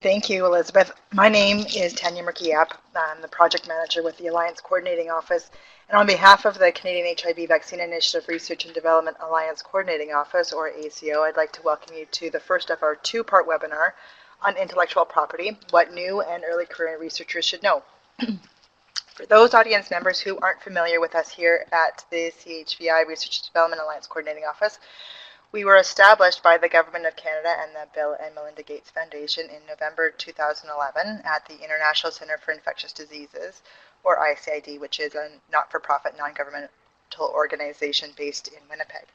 Thank you, Elizabeth. My name is Tanya Murkiap. I'm the project manager with the Alliance Coordinating Office. And on behalf of the Canadian HIV Vaccine Initiative Research and Development Alliance Coordinating Office, or ACO, I'd like to welcome you to the first of our two-part webinar on intellectual property, what new and early career researchers should know. For those audience members who aren't familiar with us here at the CHVI Research and Development Alliance Coordinating Office, we were established by the Government of Canada and the Bill and Melinda Gates Foundation in November 2011 at the International Centre for Infectious Diseases, or ICID, which is a not-for-profit, non-governmental organization based in Winnipeg.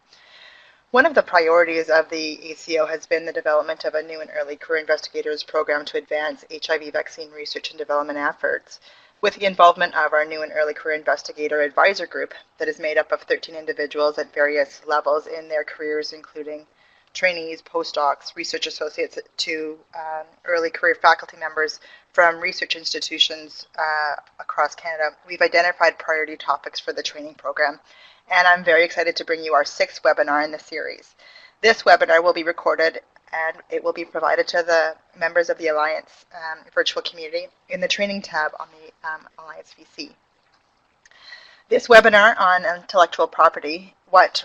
One of the priorities of the ACO has been the development of a new and early career investigators program to advance HIV vaccine research and development efforts, with the involvement of our new and early career investigator advisor group that is made up of 13 individuals at various levels in their careers, including trainees, postdocs, research associates to early career faculty members from research institutions across Canada. We've identified priority topics for the training program, and I'm very excited to bring you our sixth webinar in the series. This webinar will be recorded and it will be provided to the members of the Alliance virtual community in the training tab on the Alliance VC. This webinar on intellectual property, what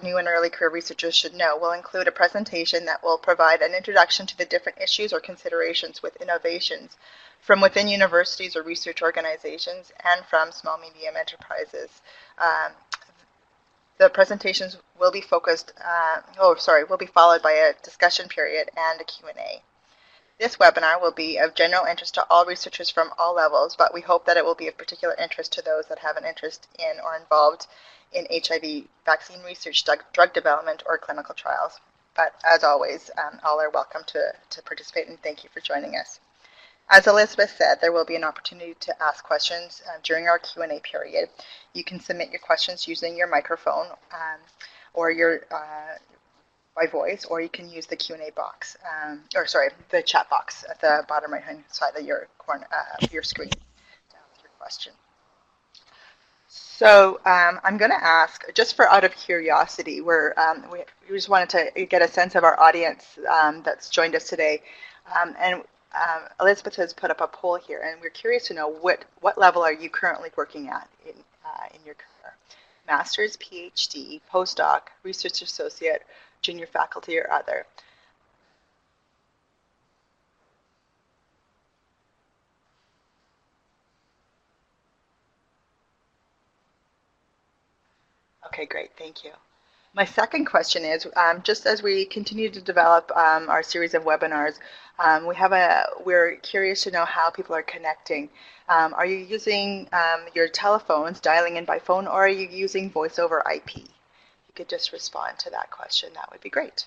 new and early career researchers should know, will include a presentation that will provide an introduction to the different issues or considerations with innovations from within universities or research organizations and from small medium enterprises. The presentations will be will be followed by a discussion period and a Q&A. This webinar will be of general interest to all researchers from all levels, but we hope that it will be of particular interest to those that have an interest in or involved in HIV vaccine research, drug development, or clinical trials. But as always, all are welcome to participate, and thank you for joining us. As Elizabeth said, there will be an opportunity to ask questions during our Q&A period. You can submit your questions using your microphone or your by voice, or you can use the Q&A box, the chat box at the bottom right-hand side of your screen to ask your question. So I'm going to ask, just for out of curiosity, we just wanted to get a sense of our audience that's joined us today, and Elizabeth has put up a poll here, and we're curious to know what level are you currently working at in your career? Master's, PhD, postdoc, research associate, junior faculty, or other? Okay, great, thank you. My second question is, just as we continue to develop our series of webinars, we're curious to know how people are connecting. Are you using your telephones, dialing in by phone, or are you using voice over IP? If you could just respond to that question, that would be great.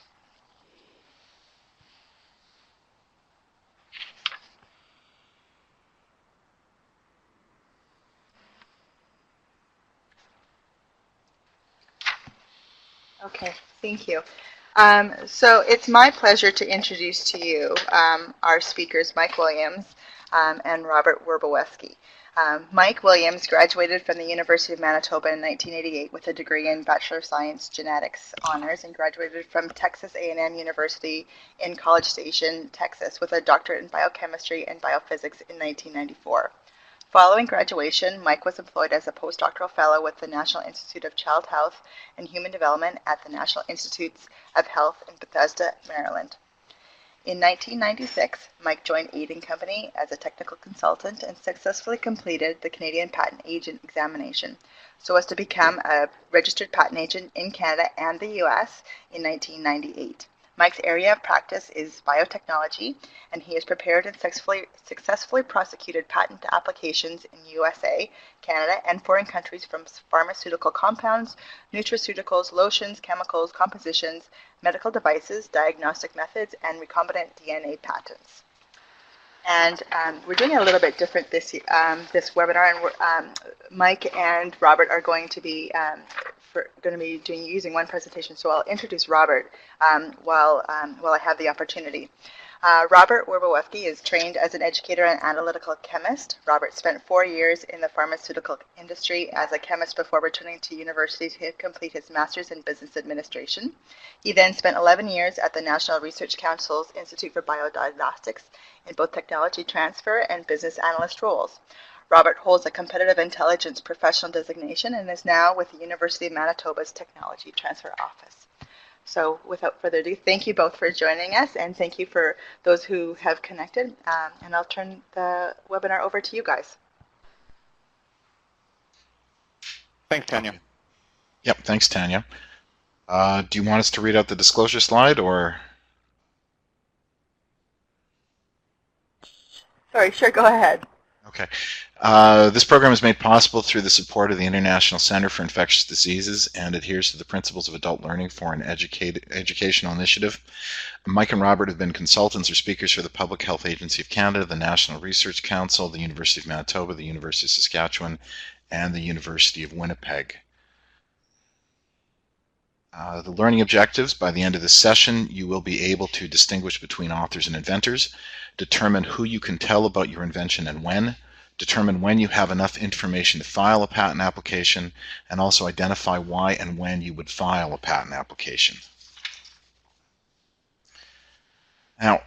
Okay, thank you. So it's my pleasure to introduce to you our speakers, Mike Williams and Robert Werboweski. Mike Williams graduated from the University of Manitoba in 1988 with a degree in Bachelor of Science Genetics Honors, and graduated from Texas A&M University in College Station, Texas, with a doctorate in biochemistry and biophysics in 1994. Following graduation, Mike was employed as a postdoctoral fellow with the National Institute of Child Health and Human Development at the National Institutes of Health in Bethesda, Maryland. In 1996, Mike joined Aid & Company as a technical consultant and successfully completed the Canadian Patent Agent examination so as to become a registered patent agent in Canada and the US in 1998. Mike's area of practice is biotechnology, and he has prepared and successfully prosecuted patent applications in USA, Canada, and foreign countries from pharmaceutical compounds, nutraceuticals, lotions, chemicals, compositions, medical devices, diagnostic methods, and recombinant DNA patents. And we're doing it a little bit different this webinar, and Mike and Robert are going to be using one presentation. So I'll introduce Robert while I have the opportunity. Robert Werbowski is trained as an educator and analytical chemist. Robert spent 4 years in the pharmaceutical industry as a chemist before returning to university to complete his master's in business administration. He then spent 11 years at the National Research Council's Institute for Biodiagnostics in both technology transfer and business analyst roles. Robert holds a competitive intelligence professional designation and is now with the University of Manitoba's Technology Transfer Office. So without further ado, thank you both for joining us, and thank you for those who have connected. And I'll turn the webinar over to you guys. Thanks, Tanya. Yep, thanks, Tanya. Do you want us to read out the disclosure slide, or? Sorry, sure, go ahead. Okay. This program is made possible through the support of the International Center for Infectious Diseases and adheres to the principles of adult learning for an educational initiative. Mike and Robert have been consultants or speakers for the Public Health Agency of Canada, the National Research Council, the University of Manitoba, the University of Saskatchewan, and the University of Winnipeg. The learning objectives: by the end of this session, you will be able to distinguish between authors and inventors, determine who you can tell about your invention and when, determine when you have enough information to file a patent application, and also identify why and when you would file a patent application. Now,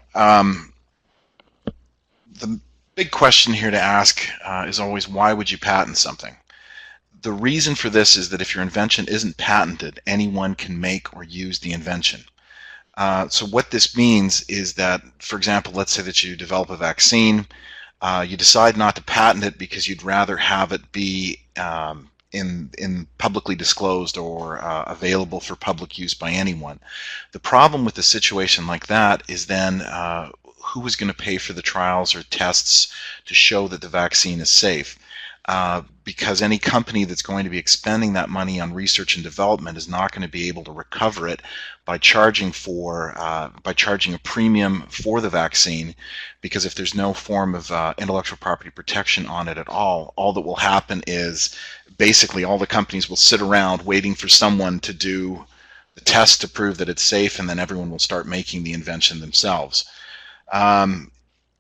the big question here to ask is always, why would you patent something? The reason for this is that if your invention isn't patented, anyone can make or use the invention. So what this means is that, for example, let's say that you develop a vaccine, you decide not to patent it because you'd rather have it be in publicly disclosed or available for public use by anyone. The problem with a situation like that is then who is going to pay for the trials or tests to show that the vaccine is safe? Because any company that's going to be expending that money on research and development is not going to be able to recover it by charging a premium for the vaccine, because if there's no form of intellectual property protection on it at all that will happen is basically all the companies will sit around waiting for someone to do the test to prove that it's safe, and then everyone will start making the invention themselves.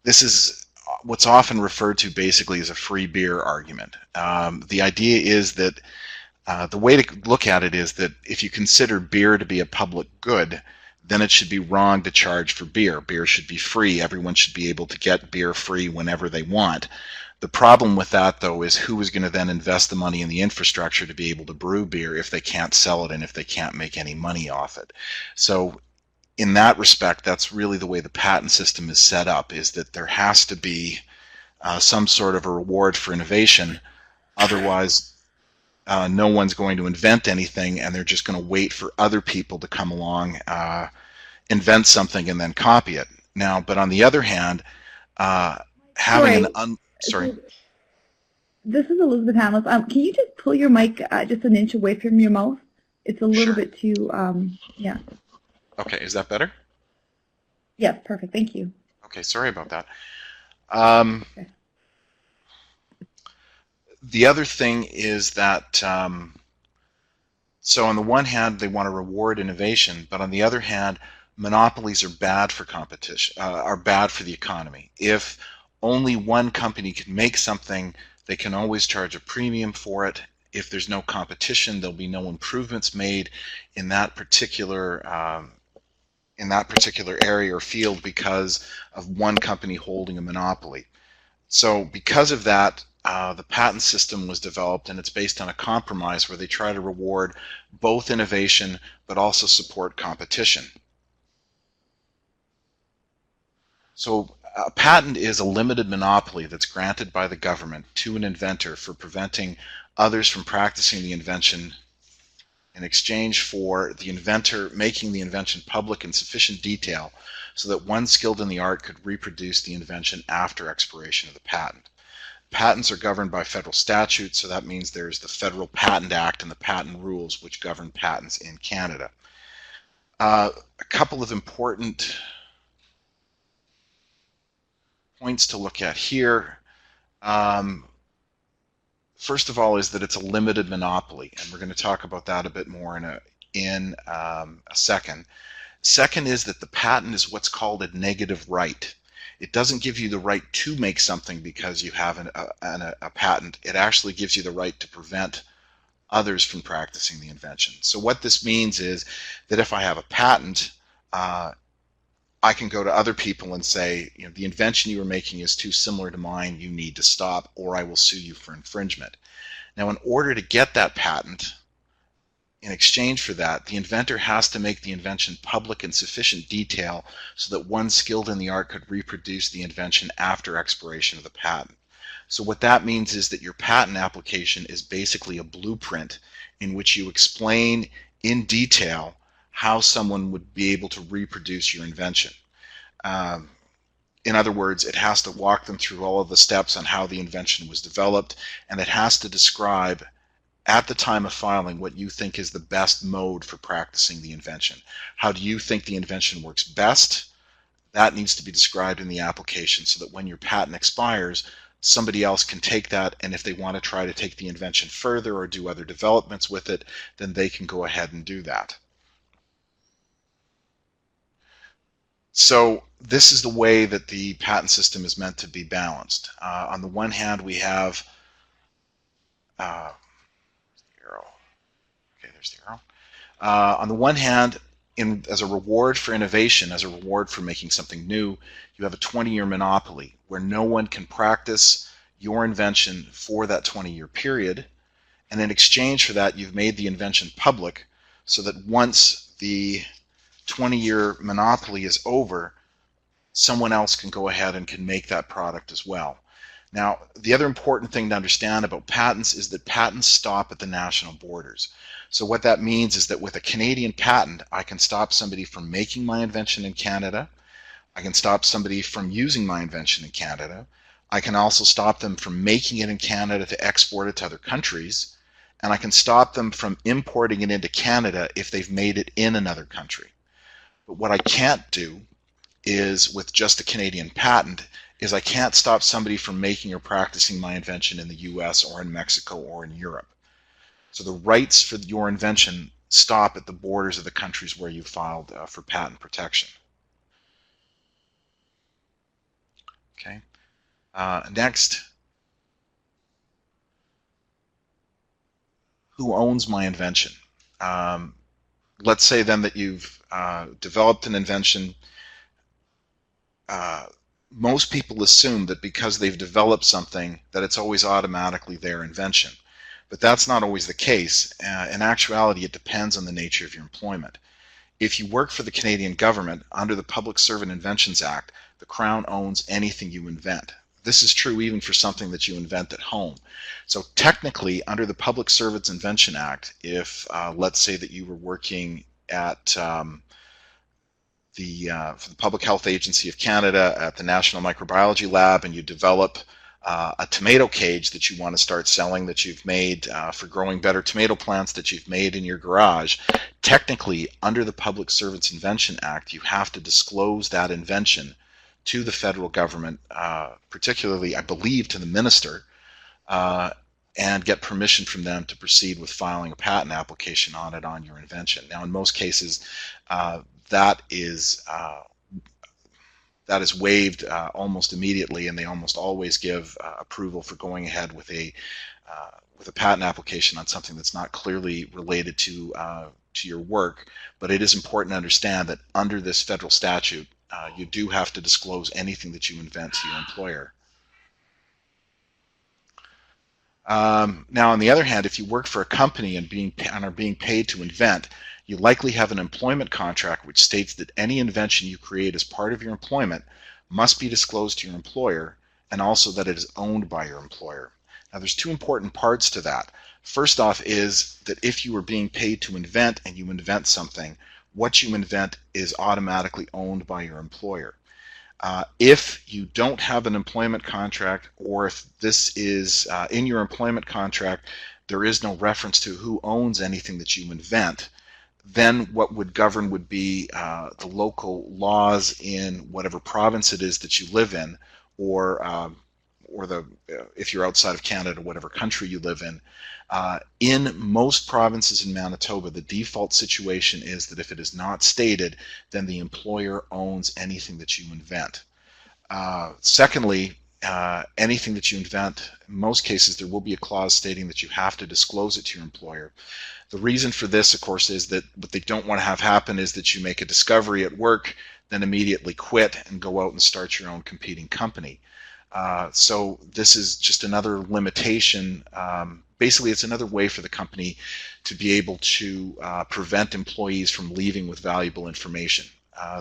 This is what's often referred to basically as a free beer argument. The idea is that the way to look at it is that if you consider beer to be a public good, then it should be wrong to charge for beer. Beer should be free. Everyone should be able to get beer free whenever they want. The problem with that, though, is who is going to then invest the money in the infrastructure to be able to brew beer if they can't sell it and if they can't make any money off it. So in that respect, that's really the way the patent system is set up, is that there has to be some sort of a reward for innovation. Otherwise, no one's going to invent anything, and they're just going to wait for other people to come along, invent something, and then copy it. Now, but on the other hand, having Sorry. This is Elizabeth Hamlis. Can you just pull your mic just an inch away from your mouth? It's a little bit too, yeah. Okay, is that better? Yes, perfect. Thank you. Okay, sorry about that. Okay. The other thing is that, so on the one hand, they want to reward innovation, but on the other hand, monopolies are bad for competition, are bad for the economy. If only one company can make something, they can always charge a premium for it. If there's no competition, there'll be no improvements made in that particular area or field because of one company holding a monopoly. So because of that, the patent system was developed, and it's based on a compromise where they try to reward both innovation but also support competition. So a patent is a limited monopoly that's granted by the government to an inventor for preventing others from practicing the invention in exchange for the inventor making the invention public in sufficient detail so that one skilled in the art could reproduce the invention after expiration of the patent. Patents are governed by federal statute, so that means there's the Federal Patent Act and the patent rules which govern patents in Canada. A couple of important points to look at here. First of all is that it's a limited monopoly, and we're going to talk about that a bit more in a second. Second is that the patent is what's called a negative right. It doesn't give you the right to make something because you have a patent. It actually gives you the right to prevent others from practicing the invention. So what this means is that if I have a patent, I can go to other people and say, you know, the invention you are making is too similar to mine, you need to stop, or I will sue you for infringement. Now, in order to get that patent, in exchange for that, the inventor has to make the invention public in sufficient detail so that one skilled in the art could reproduce the invention after expiration of the patent. So what that means is that your patent application is basically a blueprint in which you explain in detail how someone would be able to reproduce your invention. In other words, it has to walk them through all of the steps on how the invention was developed, and it has to describe at the time of filing what you think is the best mode for practicing the invention. How do you think the invention works best? That needs to be described in the application so that when your patent expires, somebody else can take that, and if they want to try to take the invention further or do other developments with it, then they can go ahead and do that. So this is the way that the patent system is meant to be balanced. On the one hand, we have on the one hand, as a reward for innovation, as a reward for making something new, you have a 20-year monopoly where no one can practice your invention for that 20-year period. And in exchange for that, you've made the invention public so that once the 20-year monopoly is over, someone else can go ahead and can make that product as well. Now, the other important thing to understand about patents is that patents stop at the national borders. So what that means is that with a Canadian patent, I can stop somebody from making my invention in Canada. I can stop somebody from using my invention in Canada. I can also stop them from making it in Canada to export it to other countries. And I can stop them from importing it into Canada if they've made it in another country. But what I can't do is, with just a Canadian patent, is I can't stop somebody from making or practicing my invention in the US or in Mexico or in Europe. So the rights for your invention stop at the borders of the countries where you filed for patent protection. Okay. Next, who owns my invention? Let's say then that you've developed an invention. Most people assume that because they've developed something that it's always automatically their invention. But that's not always the case. In actuality, it depends on the nature of your employment. If you work for the Canadian government, under the Public Servant Inventions Act, the Crown owns anything you invent. This is true even for something that you invent at home. So technically, under the Public Servants Invention Act, if let's say that you were working at for the Public Health Agency of Canada at the National Microbiology Lab, and you develop a tomato cage that you want to start selling, that you've made for growing better tomato plants, that you've made in your garage, technically under the Public Servants Invention Act, you have to disclose that invention to the federal government, particularly, I believe, to the minister, and get permission from them to proceed with filing a patent application on it, on your invention. Now, in most cases, that is waived almost immediately, and they almost always give approval for going ahead with a patent application on something that's not clearly related to your work. But it is important to understand that under this federal statute, you do have to disclose anything that you invent to your employer. Now, on the other hand, if you work for a company and are being paid to invent, you likely have an employment contract which states that any invention you create as part of your employment must be disclosed to your employer, and also that it is owned by your employer. Now, there's two important parts to that. First off is that if you are being paid to invent and you invent something, what you invent is automatically owned by your employer. If you don't have an employment contract, or if this is in your employment contract, there is no reference to who owns anything that you invent, then what would govern would be the local laws in whatever province it is that you live in, or if you're outside of Canada, whatever country you live in most provinces in Manitoba, the default situation is that if it is not stated, then the employer owns anything that you invent. Secondly, anything that you invent, in most cases, there will be a clause stating that you have to disclose it to your employer. The reason for this, of course, is that what they don't want to have happen is that you make a discovery at work, then immediately quit and go out and start your own competing company. So this is just another limitation. Basically, it's another way for the company to be able to prevent employees from leaving with valuable information.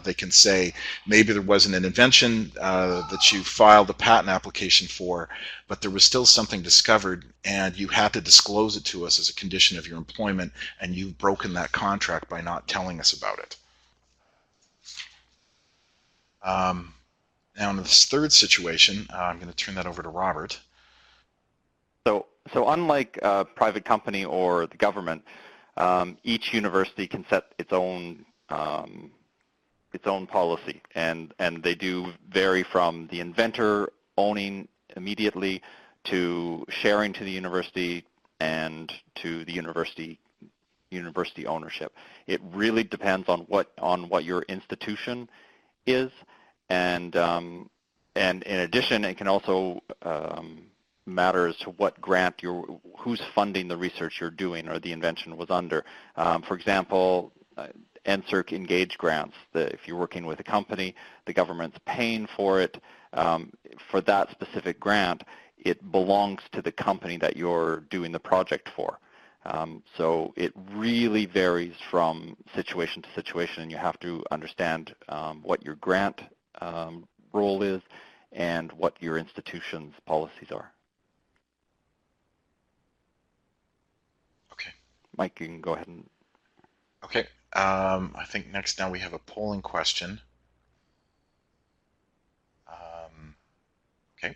They can say maybe there wasn't an invention that you filed a patent application for, but there was still something discovered and you had to disclose it to us as a condition of your employment, and you've broken that contract by not telling us about it. Now in this third situation, I'm going to turn that over to Robert. So unlike a private company or the government, each university can set its own policy, and they do vary from the inventor owning immediately to sharing to the university and to the university ownership. It really depends on what your institution is, and in addition, it can also matter as to what grant who's funding the research you're doing or the invention was under. For example, NSERC Engage grants. If you're working with a company, the government's paying for it. For that specific grant, it belongs to the company that you're doing the project for. So it really varies from situation to situation, and you have to understand what your grant role is and what your institution's policies are. Okay. Mike, you can go ahead and... Okay. I think next now we have a polling question. Okay.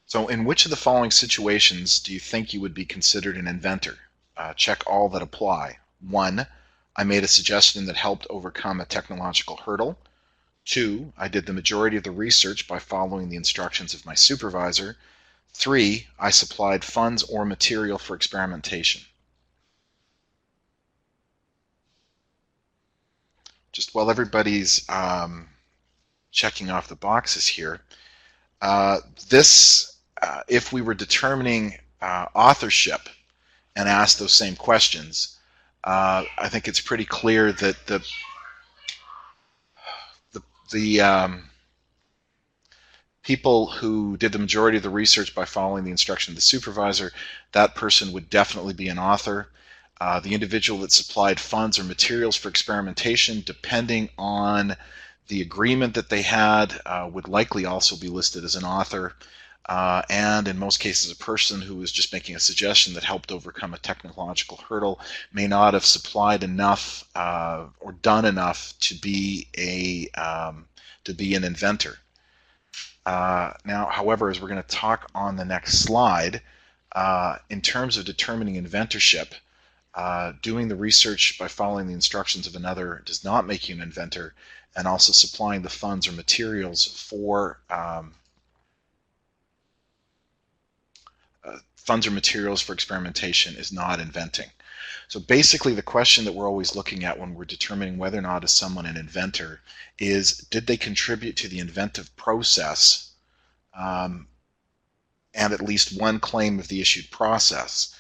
So in which of the following situations do you think you would be considered an inventor? Check all that apply. 1, I made a suggestion that helped overcome a technological hurdle. 2, I did the majority of the research by following the instructions of my supervisor. 3, I supplied funds or material for experimentation. Just while everybody's checking off the boxes here, if we were determining authorship and asked those same questions, I think it's pretty clear that the people who did the majority of the research by following the instruction of the supervisor, that person would definitely be an author. The individual that supplied funds or materials for experimentation, depending on the agreement that they had, would likely also be listed as an author. And in most cases, a person who was just making a suggestion that helped overcome a technological hurdle may not have supplied enough or done enough to be an inventor. Now, however, as we're going to talk on the next slide, in terms of determining inventorship, doing the research by following the instructions of another does not make you an inventor, and also supplying the funds or materials for experimentation is not inventing. So basically the question that we're always looking at when we're determining whether or not is someone an inventor is, did they contribute to the inventive process and at least one claim of the issued process?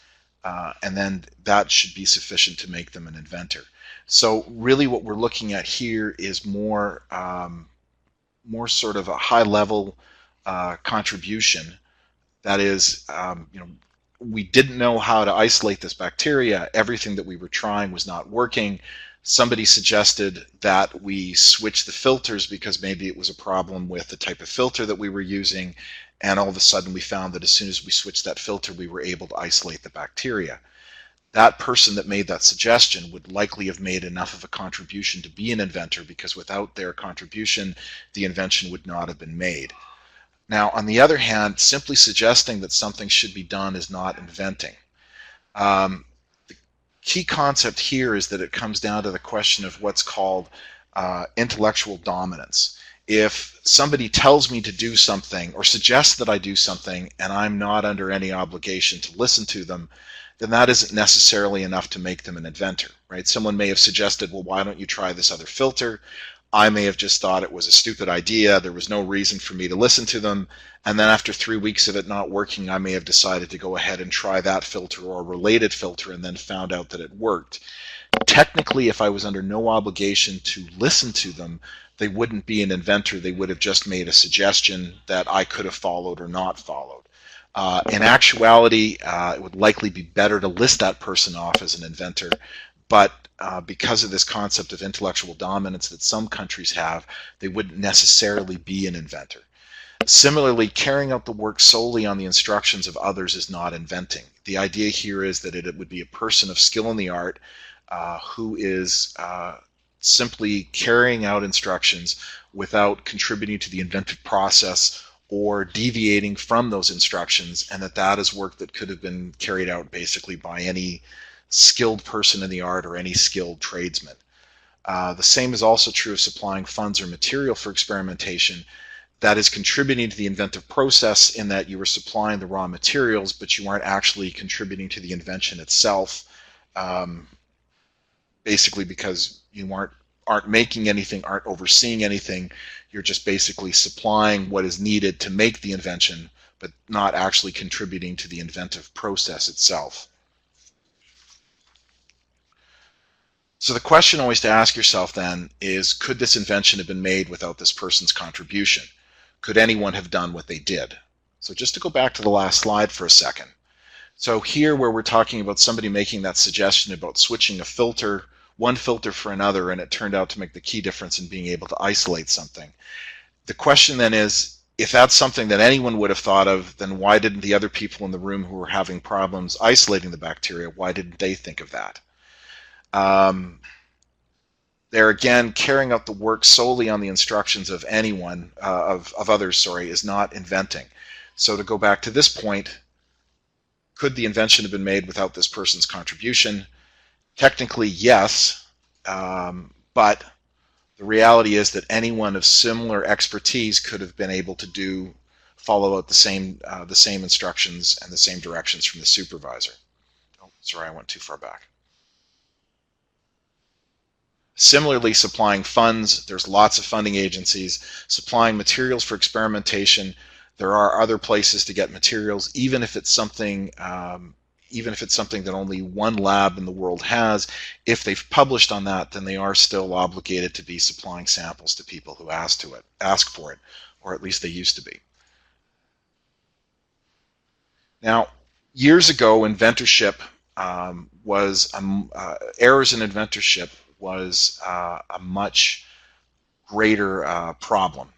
And then that should be sufficient to make them an inventor. So really what we're looking at here is more sort of a high-level contribution. That is, we didn't know how to isolate this bacteria. Everything that we were trying was not working. Somebody suggested that we switch the filters because maybe it was a problem with the type of filter that we were using, and all of a sudden we found that as soon as we switched that filter, we were able to isolate the bacteria. That person that made that suggestion would likely have made enough of a contribution to be an inventor, because without their contribution, the invention would not have been made. Now, on the other hand, simply suggesting that something should be done is not inventing. The key concept here is that it comes down to the question of what's called intellectual dominance. If somebody tells me to do something or suggests that I do something and I'm not under any obligation to listen to them, then that isn't necessarily enough to make them an inventor, right? Someone may have suggested, well, why don't you try this other filter? I may have just thought it was a stupid idea. There was no reason for me to listen to them. And then after 3 weeks of it not working, I may have decided to go ahead and try that filter or a related filter and then found out that it worked. Technically, if I was under no obligation to listen to them, they wouldn't be an inventor. They would have just made a suggestion that I could have followed or not followed. In actuality, it would likely be better to list that person off as an inventor, but because of this concept of intellectual dominance that some countries have, they wouldn't necessarily be an inventor. Similarly, carrying out the work solely on the instructions of others is not inventing. The idea here is that it would be a person of skill in the art who is simply carrying out instructions without contributing to the inventive process or deviating from those instructions, and that is work that could have been carried out basically by any skilled person in the art or any skilled tradesman. The same is also true of supplying funds or material for experimentation. That is contributing to the inventive process in that you are supplying the raw materials, but you aren't actually contributing to the invention itself, basically because you aren't making anything, aren't overseeing anything. You're just basically supplying what is needed to make the invention, but not actually contributing to the inventive process itself. So the question always to ask yourself then is, could this invention have been made without this person's contribution? Could anyone have done what they did? So just to go back to the last slide for a second. So here where we're talking about somebody making that suggestion about switching a filter, one filter for another, and it turned out to make the key difference in being able to isolate something. The question then is, if that's something that anyone would have thought of, then why didn't the other people in the room who were having problems isolating the bacteria, why didn't they think of that? There again, carrying out the work solely on the instructions of anyone, of others, sorry, is not inventing. So to go back to this point, could the invention have been made without this person's contribution? Technically, yes, but the reality is that anyone of similar expertise could have been able to follow out the same instructions and the same directions from the supervisor. Oh, sorry, I went too far back. Similarly, supplying funds, there's lots of funding agencies. Supplying materials for experimentation, there are other places to get materials, even if it's something that only one lab in the world has. If they've published on that, then they are still obligated to be supplying samples to people who ask for it, or at least they used to be. Now, years ago, inventorship errors in inventorship was a much greater problem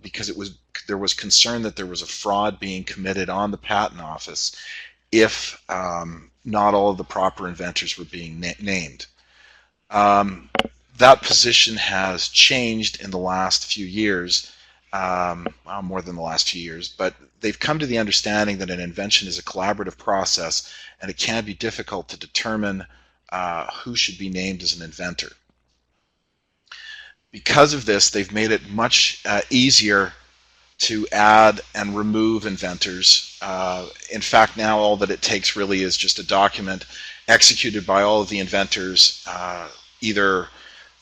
because there was concern that there was a fraud being committed on the patent office if not all of the proper inventors were being named. That position has changed in the last few years, well, more than the last few years, but they've come to the understanding that an invention is a collaborative process and it can be difficult to determine who should be named as an inventor. Because of this, they've made it much easier to add and remove inventors. In fact, now all that it takes really is just a document executed by all of the inventors, either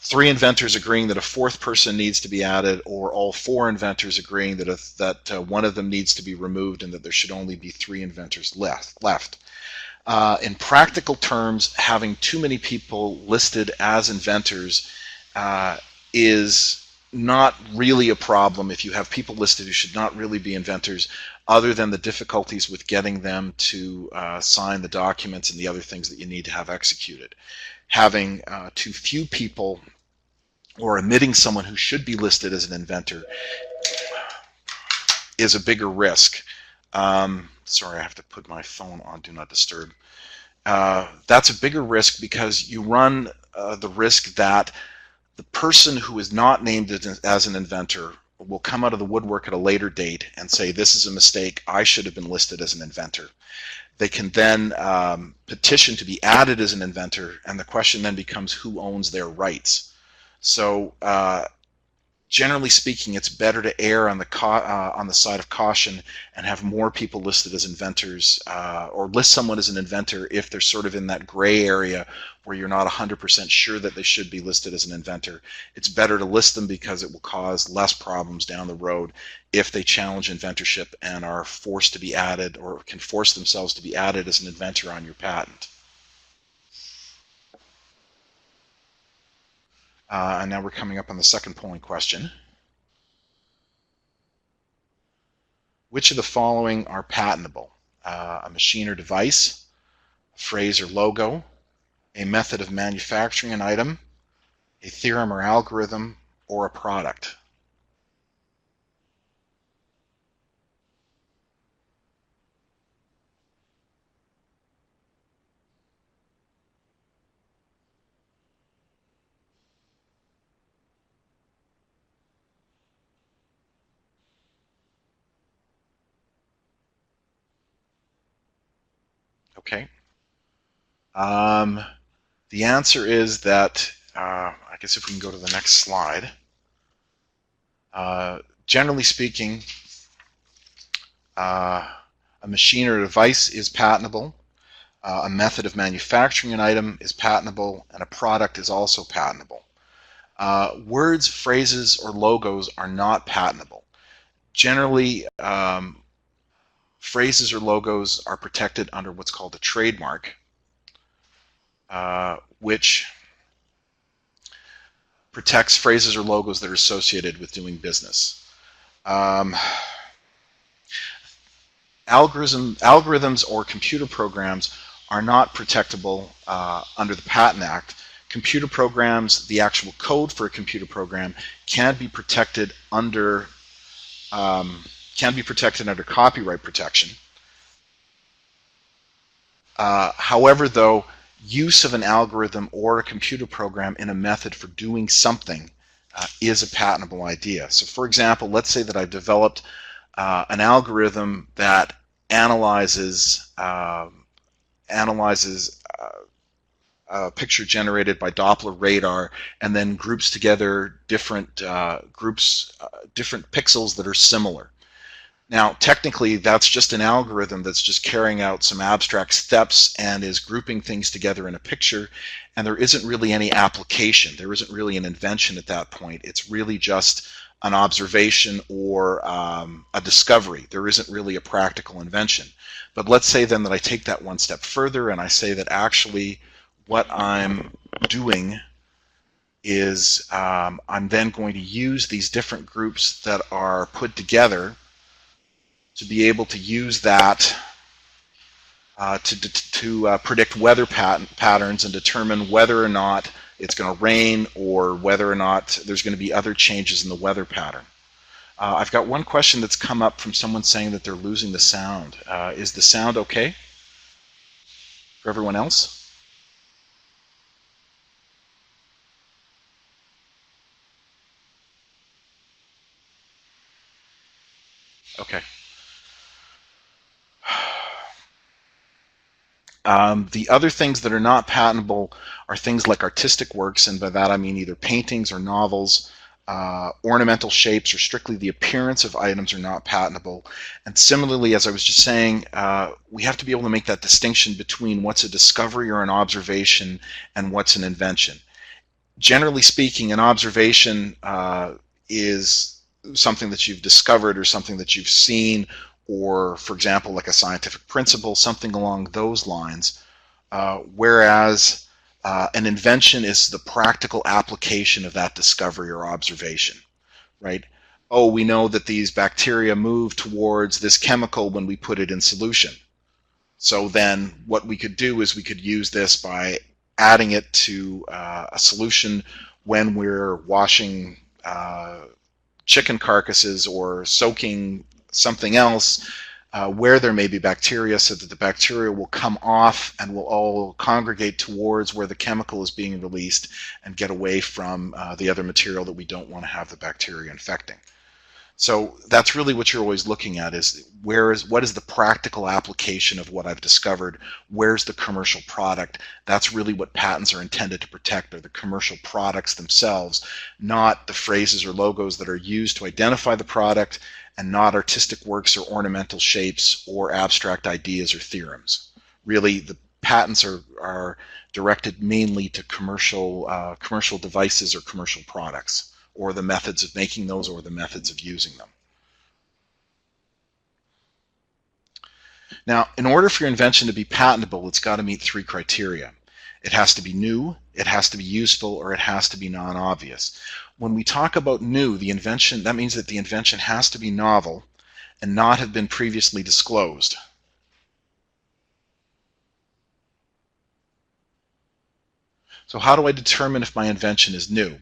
3 inventors agreeing that a 4th person needs to be added, or all 4 inventors agreeing that one of them needs to be removed and that there should only be 3 inventors left. In practical terms, having too many people listed as inventors is not really a problem if you have people listed who should not really be inventors, other than the difficulties with getting them to sign the documents and the other things that you need to have executed. Having too few people or omitting someone who should be listed as an inventor is a bigger risk. Sorry, I have to put my phone on Do Not Disturb. That's a bigger risk because you run the risk that the person who is not named as an inventor will come out of the woodwork at a later date and say, this is a mistake, I should have been listed as an inventor. They can then petition to be added as an inventor, and the question then becomes who owns their rights. So generally speaking, it's better to err on the side of caution and have more people listed as inventors, or list someone as an inventor if they're sort of in that gray area where you're not 100% sure that they should be listed as an inventor. It's better to list them because it will cause less problems down the road if they challenge inventorship and are forced to be added, or can force themselves to be added as an inventor on your patent. And now we're coming up on the second polling question. Which of the following are patentable? A machine or device, a phrase or logo, a method of manufacturing an item, a theorem or algorithm, or a product? Okay. The answer is that, I guess if we can go to the next slide, generally speaking, a machine or device is patentable, a method of manufacturing an item is patentable, and a product is also patentable. Words, phrases, or logos are not patentable. Generally, phrases or logos are protected under what's called a trademark, which protects phrases or logos that are associated with doing business. Algorithms or computer programs are not protectable under the Patent Act. Computer programs, the actual code for a computer program, can be protected under copyright protection. However, though, use of an algorithm or a computer program in a method for doing something is a patentable idea. So, for example, let's say that I've developed an algorithm that analyzes a picture generated by Doppler radar, and then groups together different different pixels that are similar. Now, technically, that's just an algorithm that's just carrying out some abstract steps and is grouping things together in a picture, and there isn't really any application. There isn't really an invention at that point. It's really just an observation or a discovery. There isn't really a practical invention. But let's say then that I take that one step further and I say that actually what I'm doing is I'm then going to use these different groups that are put together to be able to use that to predict weather patterns and determine whether or not it's going to rain or whether or not there's going to be other changes in the weather pattern. I've got one question that's come up from someone saying that they're losing the sound. Is the sound okay for everyone else? Okay. The other things that are not patentable are things like artistic works, and by that I mean either paintings or novels. Ornamental shapes or strictly the appearance of items are not patentable. And similarly, as I was just saying, we have to be able to make that distinction between what's a discovery or an observation and what's an invention. Generally speaking, an observation is something that you've discovered or something that you've seen, or, for example, like a scientific principle, something along those lines, whereas an invention is the practical application of that discovery or observation, right? Oh, we know that these bacteria move towards this chemical when we put it in solution. So then what we could do is we could use this by adding it to a solution when we're washing chicken carcasses or soaking something else where there may be bacteria, so that the bacteria will come off and will all congregate towards where the chemical is being released and get away from the other material that we don't want to have the bacteria infecting. So that's really what you're always looking at, is what is the practical application of what I've discovered? Where's the commercial product? That's really what patents are intended to protect, are the commercial products themselves, not the phrases or logos that are used to identify the product, and not artistic works or ornamental shapes or abstract ideas or theorems. Really, the patents are directed mainly to commercial devices or commercial products, or the methods of making those, or the methods of using them. Now, in order for your invention to be patentable, it's got to meet 3 criteria. It has to be new, it has to be useful, or it has to be non-obvious. When we talk about new, the invention, that means that the invention has to be novel and not have been previously disclosed. So how do I determine if my invention is new?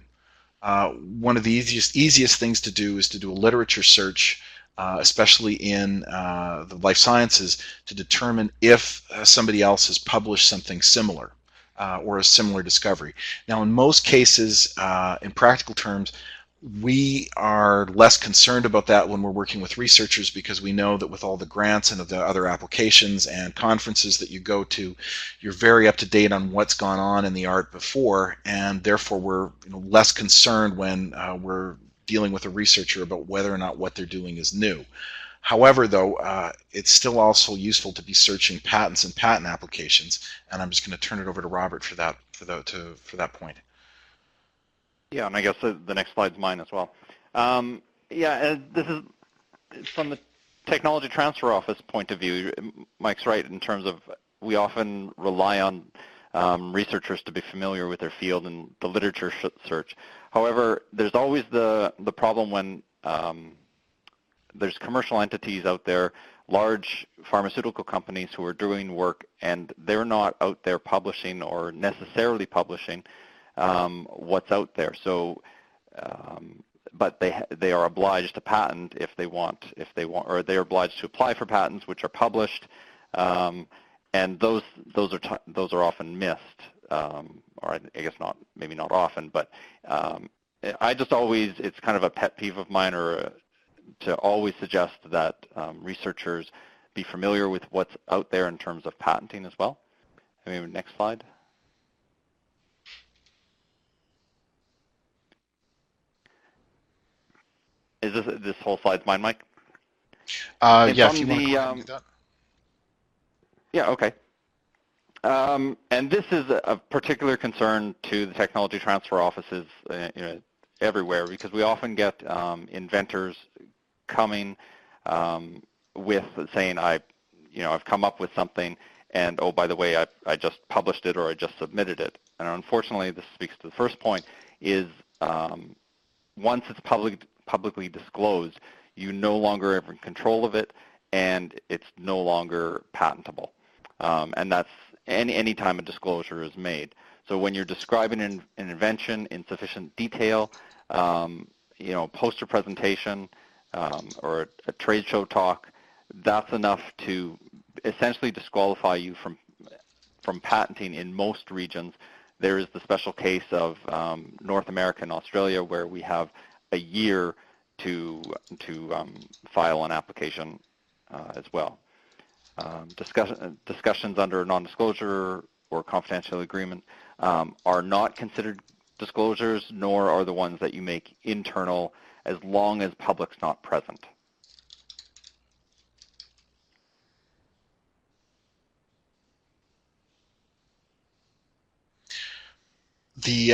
One of the easiest things to do is to do a literature search, especially in the life sciences, to determine if somebody else has published something similar or a similar discovery. Now, in most cases, in practical terms, we are less concerned about that when we're working with researchers, because we know that with all the grants and the other applications and conferences that you go to, you're very up to date on what's gone on in the art before, and therefore we're less concerned when we're dealing with a researcher about whether or not what they're doing is new. However, though, it's still also useful to be searching patents and patent applications, and I'm just going to turn it over to Robert for that point. Yeah, and I guess the next slide's mine as well. Yeah, this is from the Technology Transfer Office point of view. Mike's right in terms of we often rely on researchers to be familiar with their field and the literature search. However, there's always the problem when there's commercial entities out there, large pharmaceutical companies who are doing work, and they're not out there publishing or necessarily publishing what's out there. So, but they are obliged to patent if they want, or they're obliged to apply for patents which are published, and those are often missed, or I guess not, maybe not often, but I just always, it's kind of a pet peeve of mine, or to always suggest that researchers be familiar with what's out there in terms of patenting as well. Maybe next slide. Is this whole slide's mine, Mike? Yeah, if you want to go ahead and do that. Yeah, okay. And this is a particular concern to the Technology Transfer Offices everywhere, because we often get inventors coming with saying, I've come up with something, and oh, by the way, I just published it or I just submitted it. And unfortunately, this speaks to the first point, is once it's publicly disclosed, you no longer are in control of it, and it's no longer patentable. And that's any time a disclosure is made. So when you're describing an invention in sufficient detail, poster presentation or a trade show talk, that's enough to essentially disqualify you from patenting in most regions. There is the special case of North America and Australia, where we have a year to file an application as well. Discussions under a non-disclosure or confidential agreement are not considered disclosures, nor are the ones that you make internal, as long as public's not present. The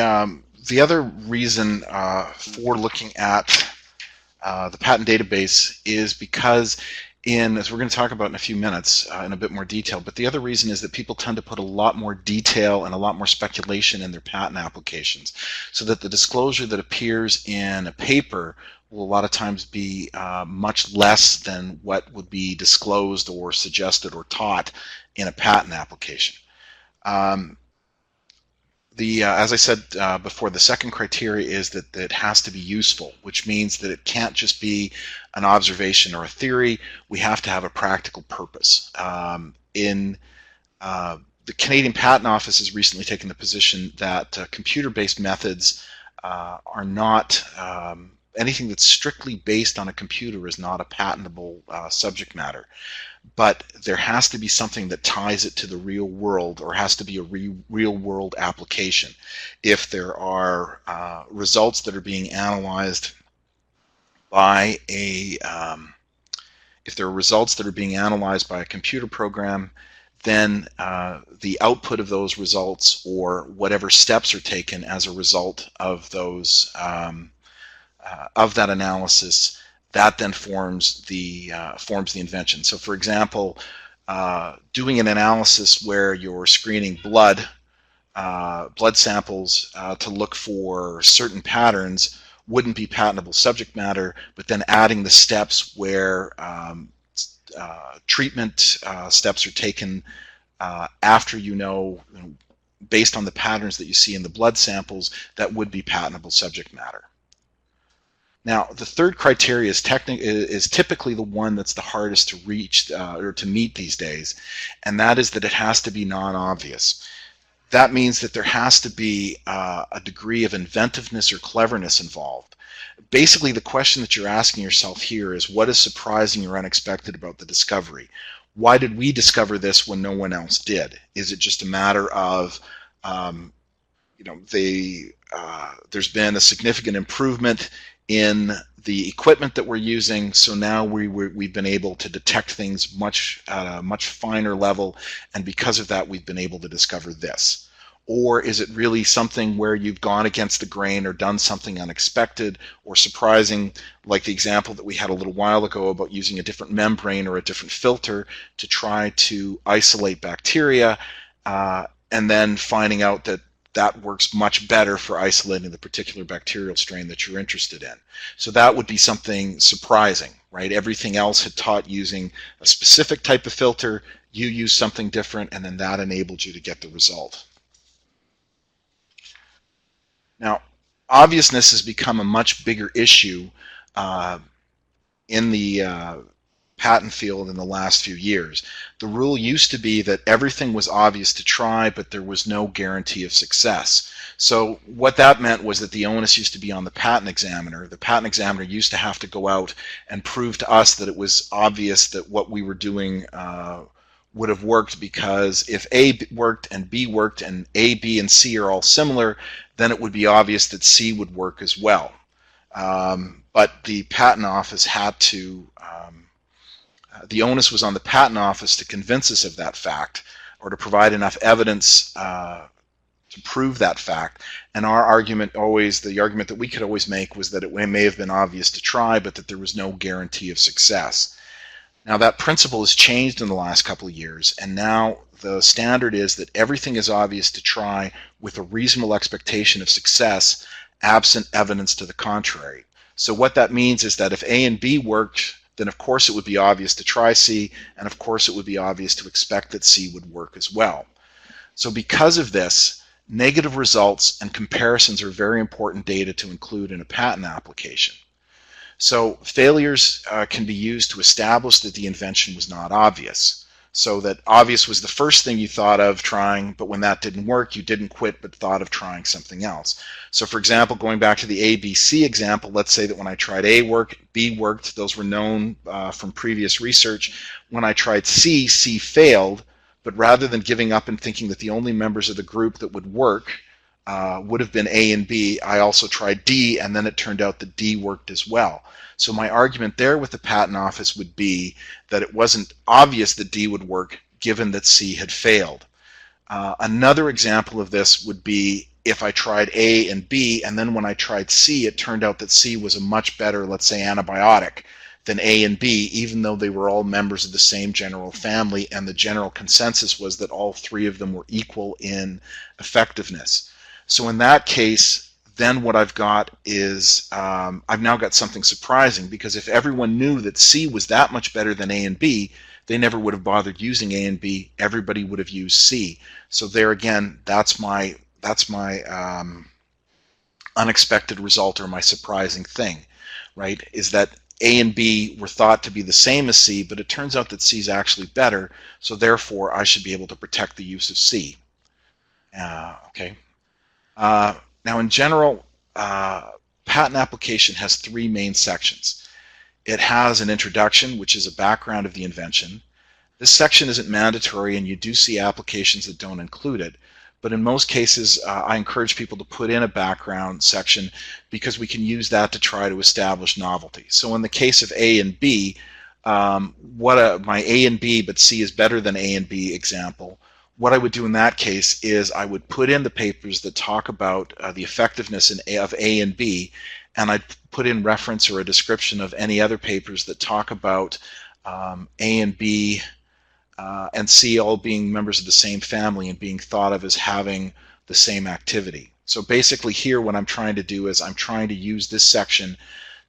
other reason for looking at the patent database is because, as we're going to talk about in a few minutes in a bit more detail, but the other reason is that people tend to put a lot more detail and a lot more speculation in their patent applications, so that the disclosure that appears in a paper will a lot of times be much less than what would be disclosed or suggested or taught in a patent application. As I said before, the second criteria is that it has to be useful, which means that it can't just be an observation or a theory. We have to have a practical purpose. The Canadian Patent Office has recently taken the position that computer-based methods are not anything that's strictly based on a computer is not a patentable subject matter. But there has to be something that ties it to the real world, or has to be a real world application. If there are results that are being analyzed by a computer program, then the output of those results, or whatever steps are taken as a result of those of that analysis, that then forms the invention. So, for example, doing an analysis where you're screening blood samples to look for certain patterns wouldn't be patentable subject matter, but then adding the steps where treatment steps are taken after based on the patterns that you see in the blood samples, that would be patentable subject matter. Now, the third criteria is typically the one that's the hardest to reach or to meet these days, and that is that it has to be non-obvious. That means that there has to be a degree of inventiveness or cleverness involved. Basically, the question that you're asking yourself here is, what is surprising or unexpected about the discovery? Why did we discover this when no one else did? Is it just a matter of there's been a significant improvement in the equipment that we're using, so now we've been able to detect things at a much finer level, and because of that we've been able to discover this? Or is it really something where you've gone against the grain or done something unexpected or surprising, like the example that we had a little while ago about using a different membrane or a different filter to try to isolate bacteria, and then finding out that that works much better for isolating the particular bacterial strain that you're interested in. So that would be something surprising, right? Everything else had taught using a specific type of filter, you used something different, and then that enabled you to get the result. Now, obviousness has become a much bigger issue in the patent field in the last few years. The rule used to be that everything was obvious to try, but there was no guarantee of success. So what that meant was that the onus used to be on the patent examiner. The patent examiner used to have to go out and prove to us that it was obvious that what we were doing would have worked, because if A worked and B worked and A, B, and C are all similar, then it would be obvious that C would work as well. But the patent office had to the onus was on the patent office to convince us of that fact, or to provide enough evidence to prove that fact. And our argument the argument that we could always make was that it may have been obvious to try, but that there was no guarantee of success. Now, that principle has changed in the last couple of years, and now the standard is that everything is obvious to try with a reasonable expectation of success, absent evidence to the contrary. So what that means is that if A and B worked, then of course it would be obvious to try C, and of course it would be obvious to expect that C would work as well. So because of this, negative results and comparisons are very important data to include in a patent application. So failures can be used to establish that the invention was not obvious. So that obvious was the first thing you thought of trying, but when that didn't work, you didn't quit but thought of trying something else. So for example, going back to the ABC example, let's say that when I tried A worked, B worked, those were known from previous research. When I tried C, C failed, but rather than giving up and thinking that the only members of the group that would work would have been A and B, I also tried D, and then it turned out that D worked as well. So my argument there with the patent office would be that it wasn't obvious that D would work given that C had failed. Another example of this would be if I tried A and B, and then when I tried C, it turned out that C was a much better, let's say, antibiotic than A and B, even though they were all members of the same general family, and the general consensus was that all three of them were equal in effectiveness. So in that case, then what I've got is I've now got something surprising, because if everyone knew that C was that much better than A and B, they never would have bothered using A and B. Everybody would have used C. So there again, that's my unexpected result, or my surprising thing, right? Is that A and B were thought to be the same as C, but it turns out that C is actually better, so therefore I should be able to protect the use of C. Okay. Now, in general, patent application has three main sections. It has an introduction, which is a background of the invention. This section isn't mandatory, and you do see applications that don't include it. But in most cases, I encourage people to put in a background section because we can use that to try to establish novelty. So in the case of A and B, my A and B, but C is better than A and B example, what I would do in that case is I would put in the papers that talk about the effectiveness of A and B, and I'd put in reference or a description of any other papers that talk about A and B and C all being members of the same family and being thought of as having the same activity. So basically here what I'm trying to do is I'm trying to use this section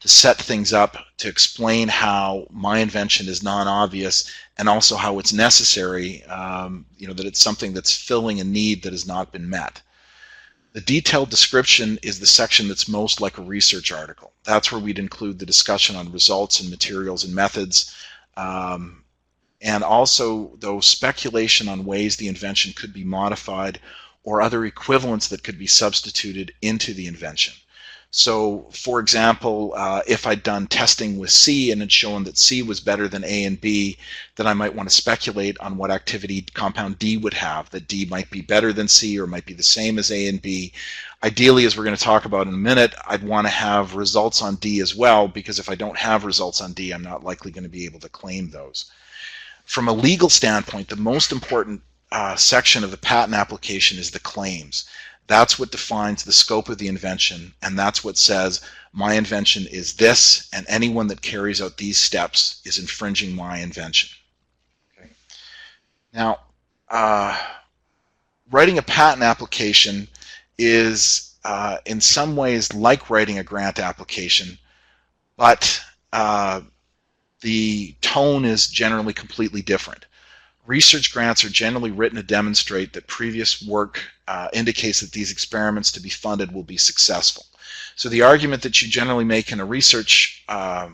to set things up to explain how my invention is non-obvious and also how it's necessary, that it's something that's filling a need that has not been met. The detailed description is the section that's most like a research article. That's where we'd include the discussion on results and materials and methods, and also those speculation on ways the invention could be modified or other equivalents that could be substituted into the invention. So, for example, if I'd done testing with C and had shown that C was better than A and B, then I might want to speculate on what activity compound D would have, that D might be better than C or might be the same as A and B. Ideally, as we're going to talk about in a minute, I'd want to have results on D as well, because if I don't have results on D, I'm not likely going to be able to claim those. From a legal standpoint, the most important section of the patent application is the claims. That's what defines the scope of the invention, and that's what says my invention is this, and anyone that carries out these steps is infringing my invention. Okay. Now, writing a patent application is in some ways like writing a grant application, but the tone is generally completely different. Research grants are generally written to demonstrate that previous work indicates that these experiments to be funded will be successful. So the argument that you generally make in a research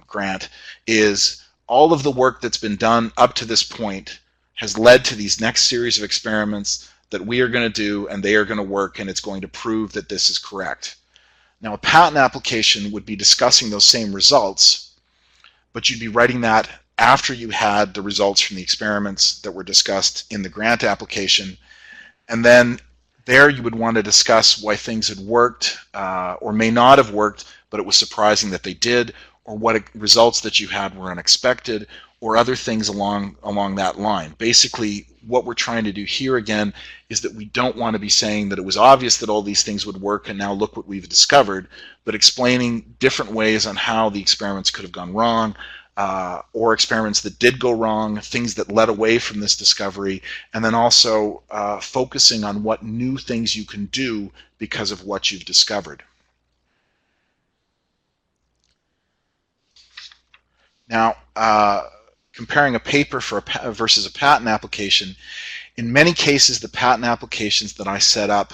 grant is all of the work that's been done up to this point has led to these next series of experiments that we are going to do, and they are going to work, and it's going to prove that this is correct. Now, a patent application would be discussing those same results, but you'd be writing that after you had the results from the experiments that were discussed in the grant application, and then there you would want to discuss why things had worked or may not have worked, but it was surprising that they did, or what results that you had were unexpected, or other things along that line. Basically, what we're trying to do here again is that we don't want to be saying that it was obvious that all these things would work and now look what we've discovered, but explaining different ways on how the experiments could have gone wrong, or experiments that did go wrong, things that led away from this discovery, and then also focusing on what new things you can do because of what you've discovered. Now, comparing a paper versus a patent application, in many cases the patent applications that I set up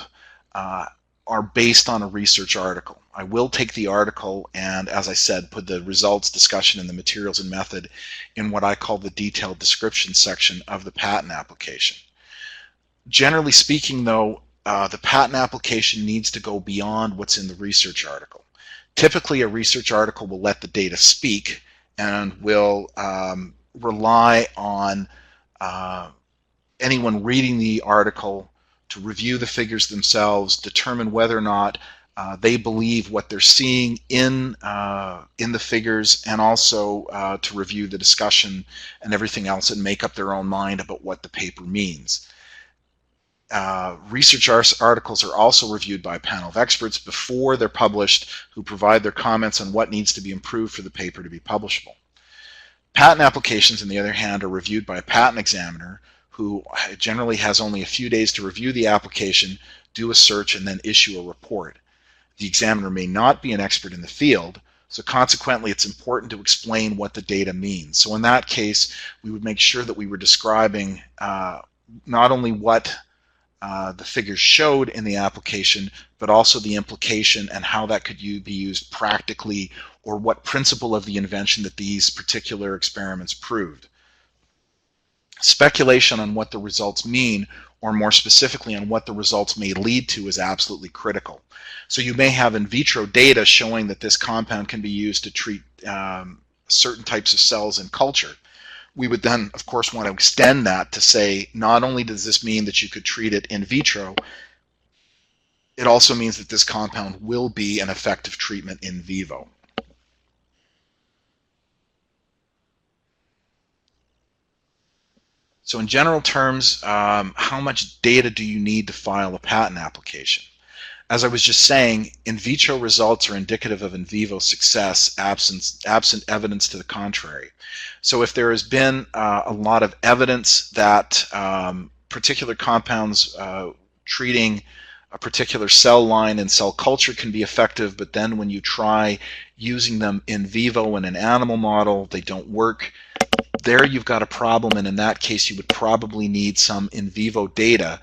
are based on a research article. I will take the article and, as I said, put the results, discussion, and the materials and method in what I call the detailed description section of the patent application. Generally speaking, though, the patent application needs to go beyond what's in the research article. Typically, a research article will let the data speak and will rely on anyone reading the article to review the figures themselves, determine whether or not they believe what they're seeing in the figures, and also to review the discussion and everything else and make up their own mind about what the paper means. Research articles are also reviewed by a panel of experts before they're published, who provide their comments on what needs to be improved for the paper to be publishable. Patent applications, on the other hand, are reviewed by a patent examiner, who generally has only a few days to review the application, do a search, and then issue a report. The examiner may not be an expert in the field, so consequently it's important to explain what the data means. So in that case, we would make sure that we were describing not only what the figures showed in the application, but also the implication and how that could be used practically, or what principle of the invention that these particular experiments proved. Speculation on what the results mean, or more specifically on what the results may lead to, is absolutely critical. So you may have in vitro data showing that this compound can be used to treat certain types of cells in culture. We would then, of course, want to extend that to say, not only does this mean that you could treat it in vitro, it also means that this compound will be an effective treatment in vivo. So in general terms, how much data do you need to file a patent application? As I was just saying, in vitro results are indicative of in vivo success, absent evidence to the contrary. So if there has been a lot of evidence that particular compounds treating a particular cell line in cell culture can be effective, but then when you try using them in vivo in an animal model, they don't work, there you've got a problem, and in that case you would probably need some in vivo data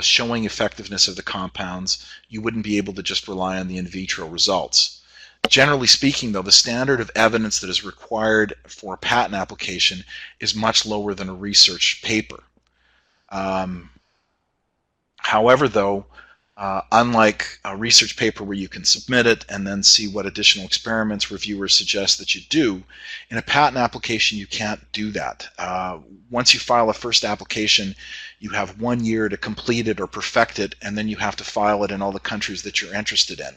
showing effectiveness of the compounds. You wouldn't be able to just rely on the in vitro results. Generally speaking, though, the standard of evidence that is required for a patent application is much lower than a research paper. However, though, unlike a research paper where you can submit it and then see what additional experiments reviewers suggest that you do, in a patent application you can't do that. Once you file a first application, you have 1 year to complete it or perfect it, and then you have to file it in all the countries that you're interested in.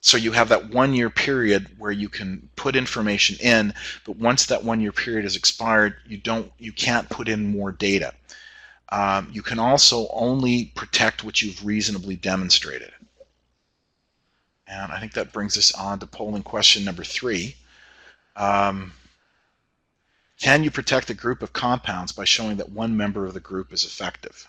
So you have that 1 year period where you can put information in, but once that 1 year period is expired, you can't put in more data. You can also only protect what you've reasonably demonstrated. And I think that brings us on to polling question number 3. Can you protect a group of compounds by showing that one member of the group is effective?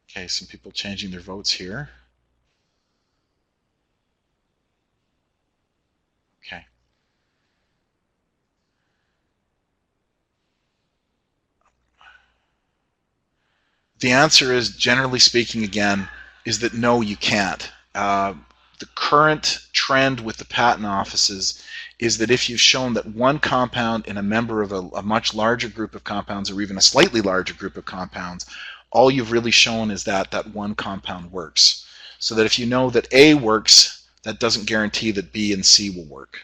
Okay, some people changing their votes here. Okay. The answer is, generally speaking, again, is that no, you can't. The current trend with the patent offices is that if you've shown that one compound in a member of a much larger group of compounds, or even a slightly larger group of compounds, all you've really shown is that that one compound works. So that if you know that A works, that doesn't guarantee that B and C will work.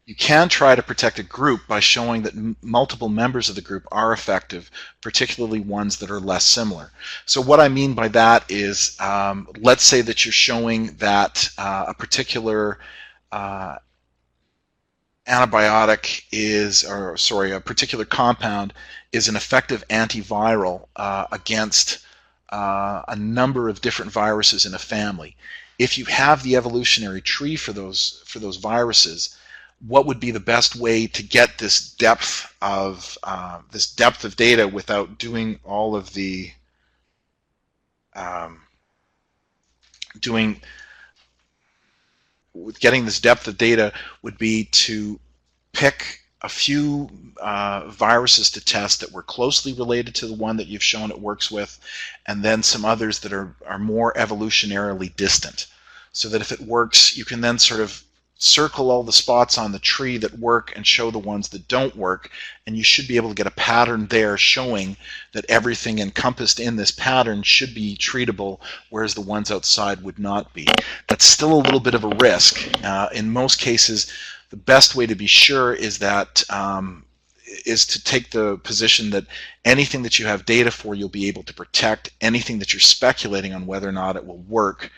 You can try to protect a group by showing that multiple members of the group are effective, particularly ones that are less similar. So what I mean by that is, let's say that you're showing that a particular antibiotic is, or sorry, a particular compound is an effective antiviral against a number of different viruses in a family. If you have the evolutionary tree for those viruses, what would be the best way to get this depth of data without doing all of the getting this depth of data would be to pick a few viruses to test that were closely related to the one that you've shown it works with, and then some others that are more evolutionarily distant, so that if it works, you can then sort of circle all the spots on the tree that work and show the ones that don't work, and you should be able to get a pattern there showing that everything encompassed in this pattern should be treatable, whereas the ones outside would not be. That's still a little bit of a risk. In most cases, the best way to be sure is that is to take the position that anything that you have data for, you'll be able to protect. Anything that you're speculating on whether or not it will work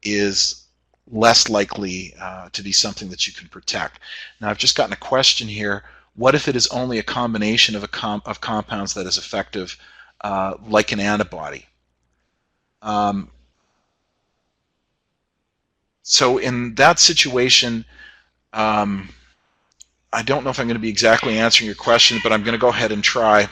is less likely to be something that you can protect. Now, I've just gotten a question here. What if it is only a combination of compounds that is effective, like an antibody? So in that situation, I don't know if I'm going to be exactly answering your question, but I'm going to go ahead and try.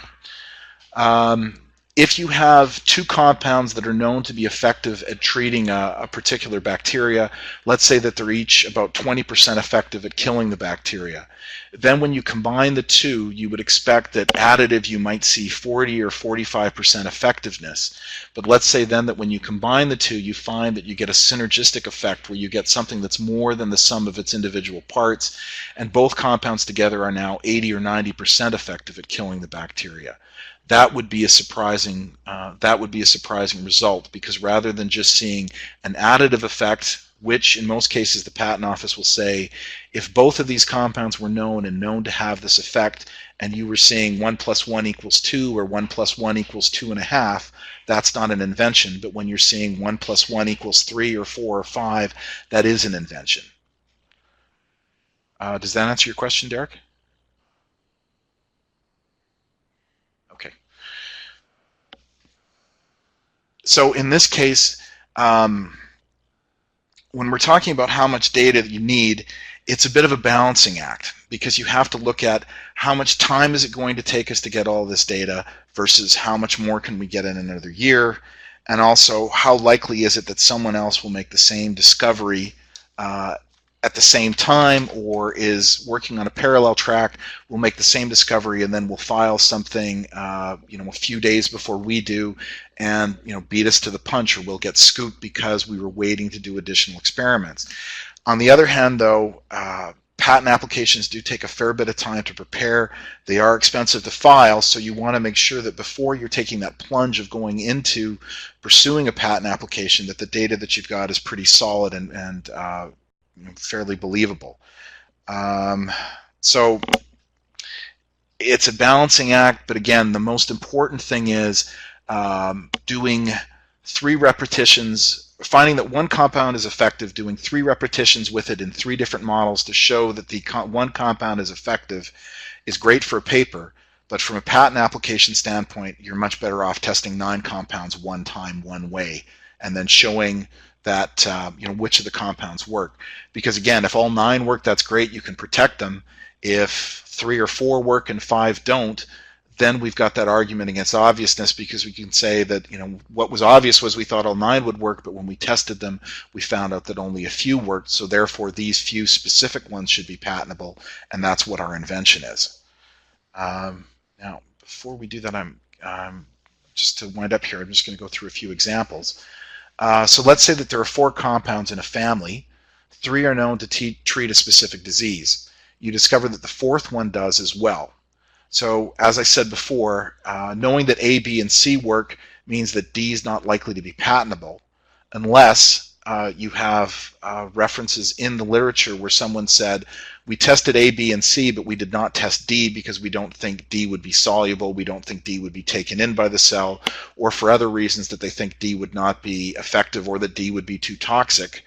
If you have two compounds that are known to be effective at treating a particular bacteria, let's say that they're each about 20% effective at killing the bacteria, then when you combine the two, you would expect that additive you might see 40 or 45% effectiveness. But let's say then that when you combine the two, you find that you get a synergistic effect where you get something that's more than the sum of its individual parts, and both compounds together are now 80 or 90% effective at killing the bacteria. That would be a surprising result, because rather than just seeing an additive effect, which in most cases the patent office will say, if both of these compounds were known and known to have this effect, and you were seeing 1 + 1 = 2 or 1 + 1 = 2.5, that's not an invention. But when you're seeing 1 + 1 = 3 or 4 or 5, that is an invention. Does that answer your question, Derek? Okay. So in this case, when we're talking about how much data that you need, it's a bit of a balancing act, because you have to look at how much time is it going to take us to get all this data versus how much more can we get in another year, and also how likely is it that someone else will make the same discovery at the same time, or is working on a parallel track, will make the same discovery and then we'll file something a few days before we do, and beat us to the punch, or we'll get scooped because we were waiting to do additional experiments. On the other hand, though, patent applications do take a fair bit of time to prepare. They are expensive to file, so you want to make sure that before you're taking that plunge of going into pursuing a patent application, that the data that you've got is pretty solid and fairly believable. So it's a balancing act, but again, the most important thing is doing 3 repetitions, finding that one compound is effective, doing 3 repetitions with it in 3 different models to show that the one compound is effective is great for a paper, but from a patent application standpoint, you're much better off testing 9 compounds one time, one way, and then showing that which of the compounds work. Because again, if all 9 work, that's great, you can protect them. If 3 or 4 work and 5 don't, then we've got that argument against obviousness, because we can say that what was obvious was we thought all 9 would work, but when we tested them, we found out that only a few worked, so therefore these few specific ones should be patentable, and that's what our invention is. Now, before we do that, I'm just to wind up here, I'm just going to go through a few examples. So let's say that there are 4 compounds in a family. 3 are known to treat a specific disease. You discover that the 4th one does as well. So as I said before, knowing that A, B, and C work means that D is not likely to be patentable unless you have references in the literature where someone said, we tested A, B, and C, but we did not test D because we don't think D would be soluble, we don't think D would be taken in by the cell, or for other reasons that they think D would not be effective or that D would be too toxic.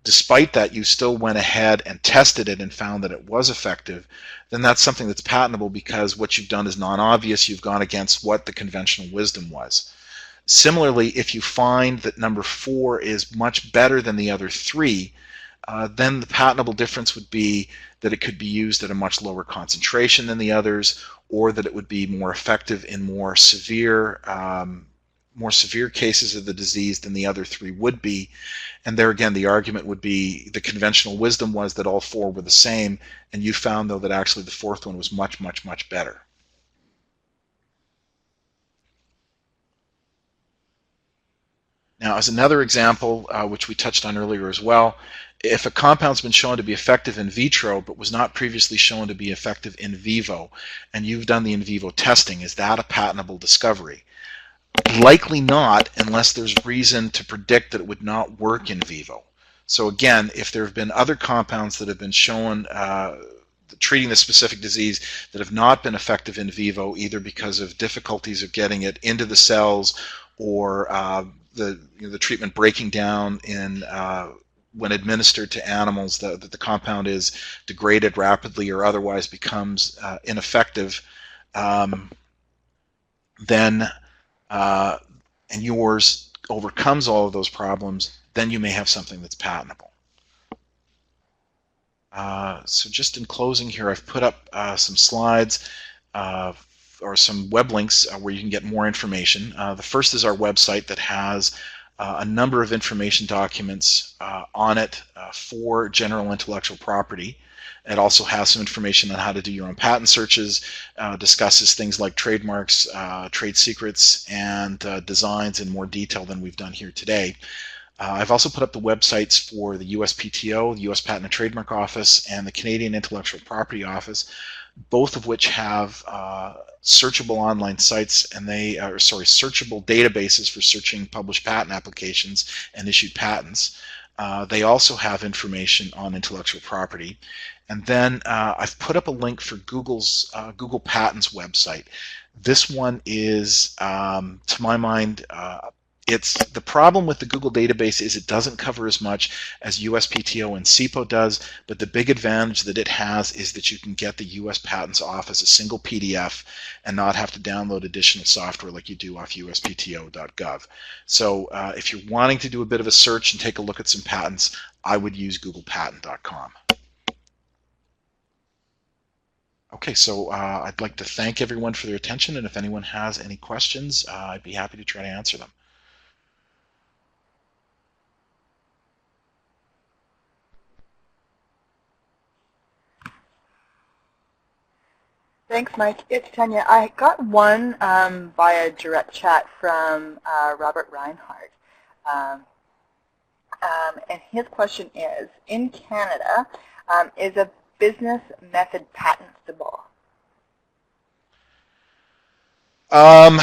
Despite that, you still went ahead and tested it and found that it was effective, then that's something that's patentable, because what you've done is non-obvious. You've gone against what the conventional wisdom was. Similarly, if you find that number 4 is much better than the other 3, then the patentable difference would be that it could be used at a much lower concentration than the others, or that it would be more effective in more severe cases of the disease than the other 3 would be. And there again, the argument would be the conventional wisdom was that all 4 were the same, and you found, though, that actually the 4th one was much, much, much better. Now, as another example, which we touched on earlier as well, if a compound's been shown to be effective in vitro but was not previously shown to be effective in vivo, and you've done the in vivo testing, is that a patentable discovery? Likely not, unless there's reason to predict that it would not work in vivo. So again, if there have been other compounds that have been shown treating this specific disease that have not been effective in vivo, either because of difficulties of getting it into the cells, or the treatment breaking down in when administered to animals, that the compound is degraded rapidly or otherwise becomes ineffective, then and yours overcomes all of those problems, then you may have something that's patentable. So just in closing here, I've put up some slides or some web links where you can get more information. The first is our website that has a number of information documents on it for general intellectual property. It also has some information on how to do your own patent searches, discusses things like trademarks, trade secrets, and designs in more detail than we've done here today. I've also put up the websites for the USPTO, the US Patent and Trademark Office, and the Canadian Intellectual Property Office, both of which have searchable online sites, and they are searchable databases for searching published patent applications and issued patents. They also have information on intellectual property. And then I've put up a link for Google's Google Patents website. This one is, to my mind, it's the problem with the Google database is it doesn't cover as much as USPTO and CIPO does, but the big advantage that it has is that you can get the US Patents Office a single PDF and not have to download additional software like you do off uspto.gov. So if you're wanting to do a bit of a search and take a look at some patents, I would use googlepatent.com. Okay, so I'd like to thank everyone for their attention, and if anyone has any questions, I'd be happy to try to answer them. Thanks, Mike. It's Tanya. I got one via direct chat from Robert Reinhardt. And his question is, in Canada, is a business method patentable? The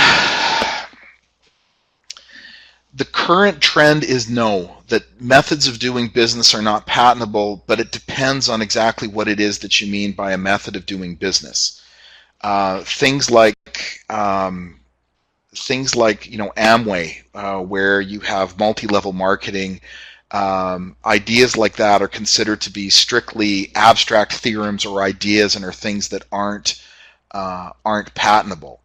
current trend is no, that methods of doing business are not patentable, but it depends on exactly what it is that you mean by a method of doing business. Things like Amway, where you have multi-level marketing, ideas like that are considered to be strictly abstract theorems or ideas and are things that aren't patentable.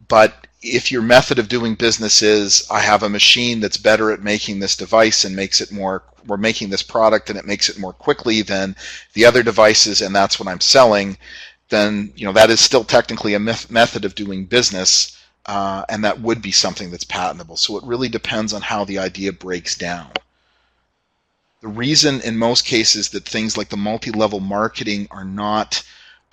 But if your method of doing business is, I have a machine that's better at making this device and we're making this product and it makes it more quickly than the other devices, and that's what I'm selling, then that is still technically a method of doing business, and that would be something that's patentable. So it really depends on how the idea breaks down. The reason in most cases that things like the multi-level marketing are not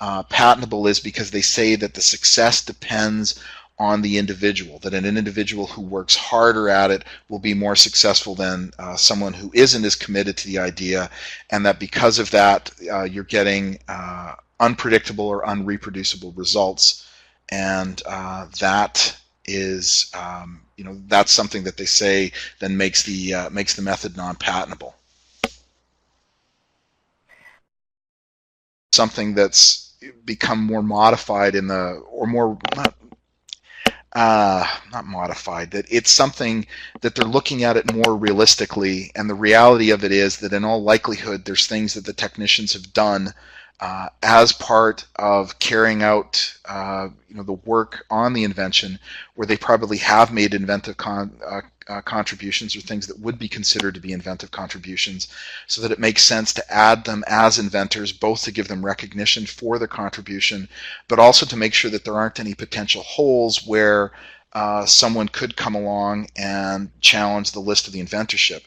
patentable is because they say that the success depends on the individual, that an individual who works harder at it will be more successful than someone who isn't as committed to the idea, and that because of that you're getting unpredictable or unreproducible results, and that is that's something that they say then makes the method non-patentable. Something that's become more modified not modified, that it's something that they're looking at it more realistically, and the reality of it is that in all likelihood there's things that the technicians have done as part of carrying out the work on the invention, where they probably have made inventive contributions or things that would be considered to be inventive contributions, so that it makes sense to add them as inventors, both to give them recognition for their contribution, but also to make sure that there aren't any potential holes where someone could come along and challenge the list of the inventorship.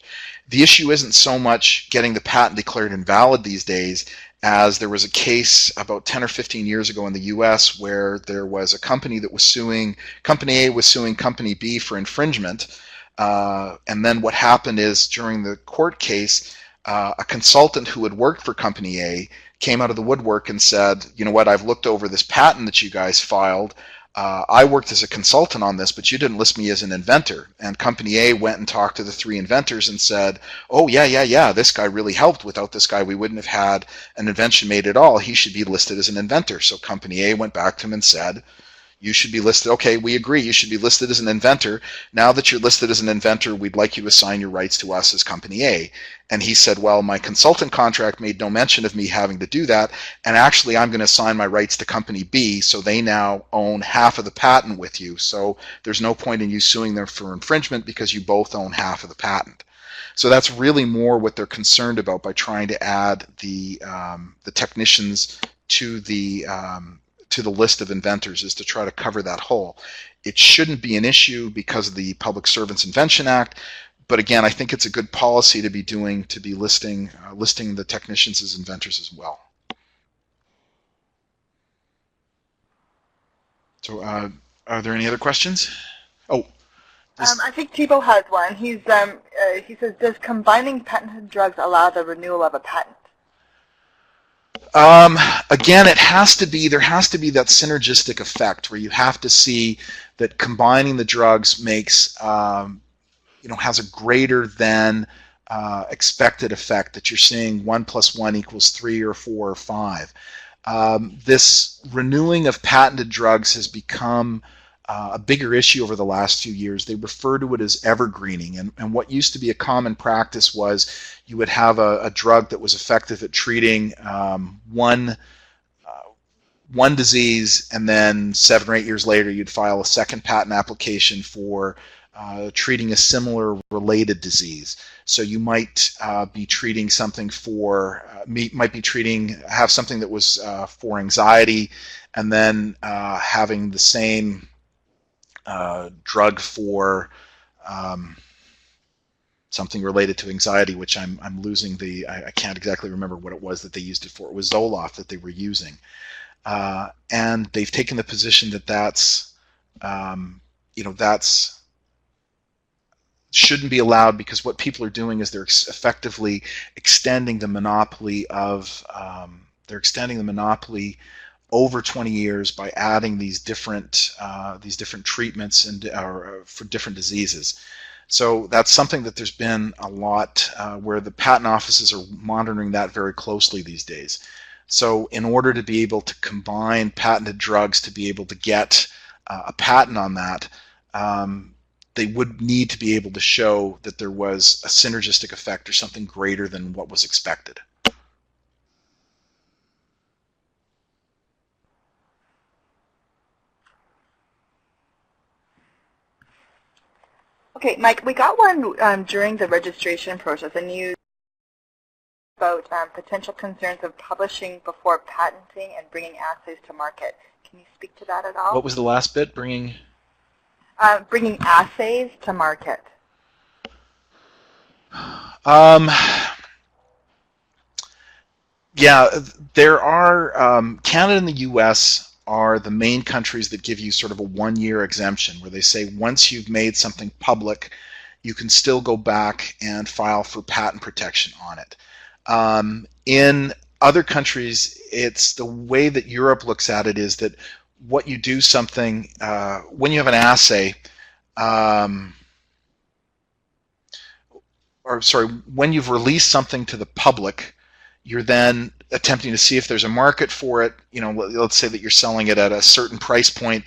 The issue isn't so much getting the patent declared invalid these days, as there was a case about 10 or 15 years ago in the US where there was a company that was suing, Company A was suing Company B for infringement, and then what happened is during the court case, a consultant who had worked for Company A came out of the woodwork and said, you know what, I've looked over this patent that you guys filed. I worked as a consultant on this, but you didn't list me as an inventor. And Company A went and talked to the three inventors and said, oh, yeah, this guy really helped. Without this guy, we wouldn't have had an invention made at all. He should be listed as an inventor. So Company A went back to him and said, you should be listed. Okay, we agree. You should be listed as an inventor. Now that you're listed as an inventor, we'd like you to assign your rights to us as Company A. And he said, well, my consultant contract made no mention of me having to do that, and actually I'm going to assign my rights to Company B, so they now own half of the patent with you. So there's no point in you suing them for infringement because you both own half of the patent. So that's really more what they're concerned about by trying to add the technicians to the list of inventors, is to try to cover that hole. It shouldn't be an issue because of the Public Servants Invention Act, but again, I think it's a good policy to be listing the technicians as inventors as well. So, are there any other questions? Oh, I think Thibault has one. He says, does combining patented drugs allow the renewal of a patent? Again, there has to be that synergistic effect where you have to see that combining the drugs makes, has a greater than expected effect, that you're seeing 1 + 1 = 3 or 4 or 5. This renewing of patented drugs has become a bigger issue over the last few years. They refer to it as evergreening, and what used to be a common practice was you would have a drug that was effective at treating one disease, and then 7 or 8 years later you'd file a second patent application for treating a similar related disease. So you might be treating something have something that was for anxiety, and then having the same drug for something related to anxiety, which I'm losing I can't exactly remember what it was that they used it for. It was Zoloft that they were using, and they've taken the position that that's shouldn't be allowed, because what people are doing is they're effectively extending the monopoly over 20 years by adding these different treatments for different diseases. So that's something that there's been a lot where the patent offices are monitoring that very closely these days. So in order to be able to combine patented drugs to be able to get a patent on that, they would need to be able to show that there was a synergistic effect or something greater than what was expected. Okay, Mike, we got one during the registration process, and you about potential concerns of publishing before patenting and bringing assays to market. Can you speak to that at all? What was the last bit? Bringing assays to market. Yeah, there are, Canada and the US are the main countries that give you sort of a 1-year exemption, where they say once you've made something public, you can still go back and file for patent protection on it. In other countries, it's the way that Europe looks at it is that what you do something, when you have an assay, when you've released something to the public, you're then attempting to see if there's a market for it. Let's say that you're selling it at a certain price point.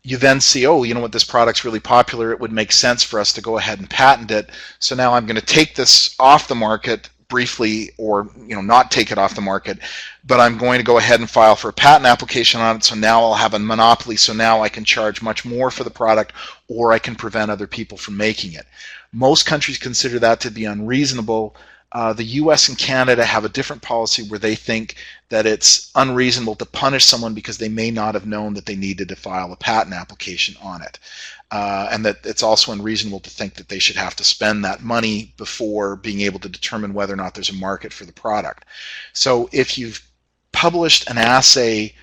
You then see, oh, you know what, this product's really popular. It would make sense for us to go ahead and patent it. So now I'm going to take this off the market briefly, or not take it off the market, but I'm going to go ahead and file for a patent application on it. So now I'll have a monopoly. So now I can charge much more for the product, or I can prevent other people from making it. Most countries consider that to be unreasonable. The US and Canada have a different policy where they think that it's unreasonable to punish someone because they may not have known that they needed to file a patent application on it. And that it's also unreasonable to think that they should have to spend that money before being able to determine whether or not there's a market for the product. So if you've published an assay,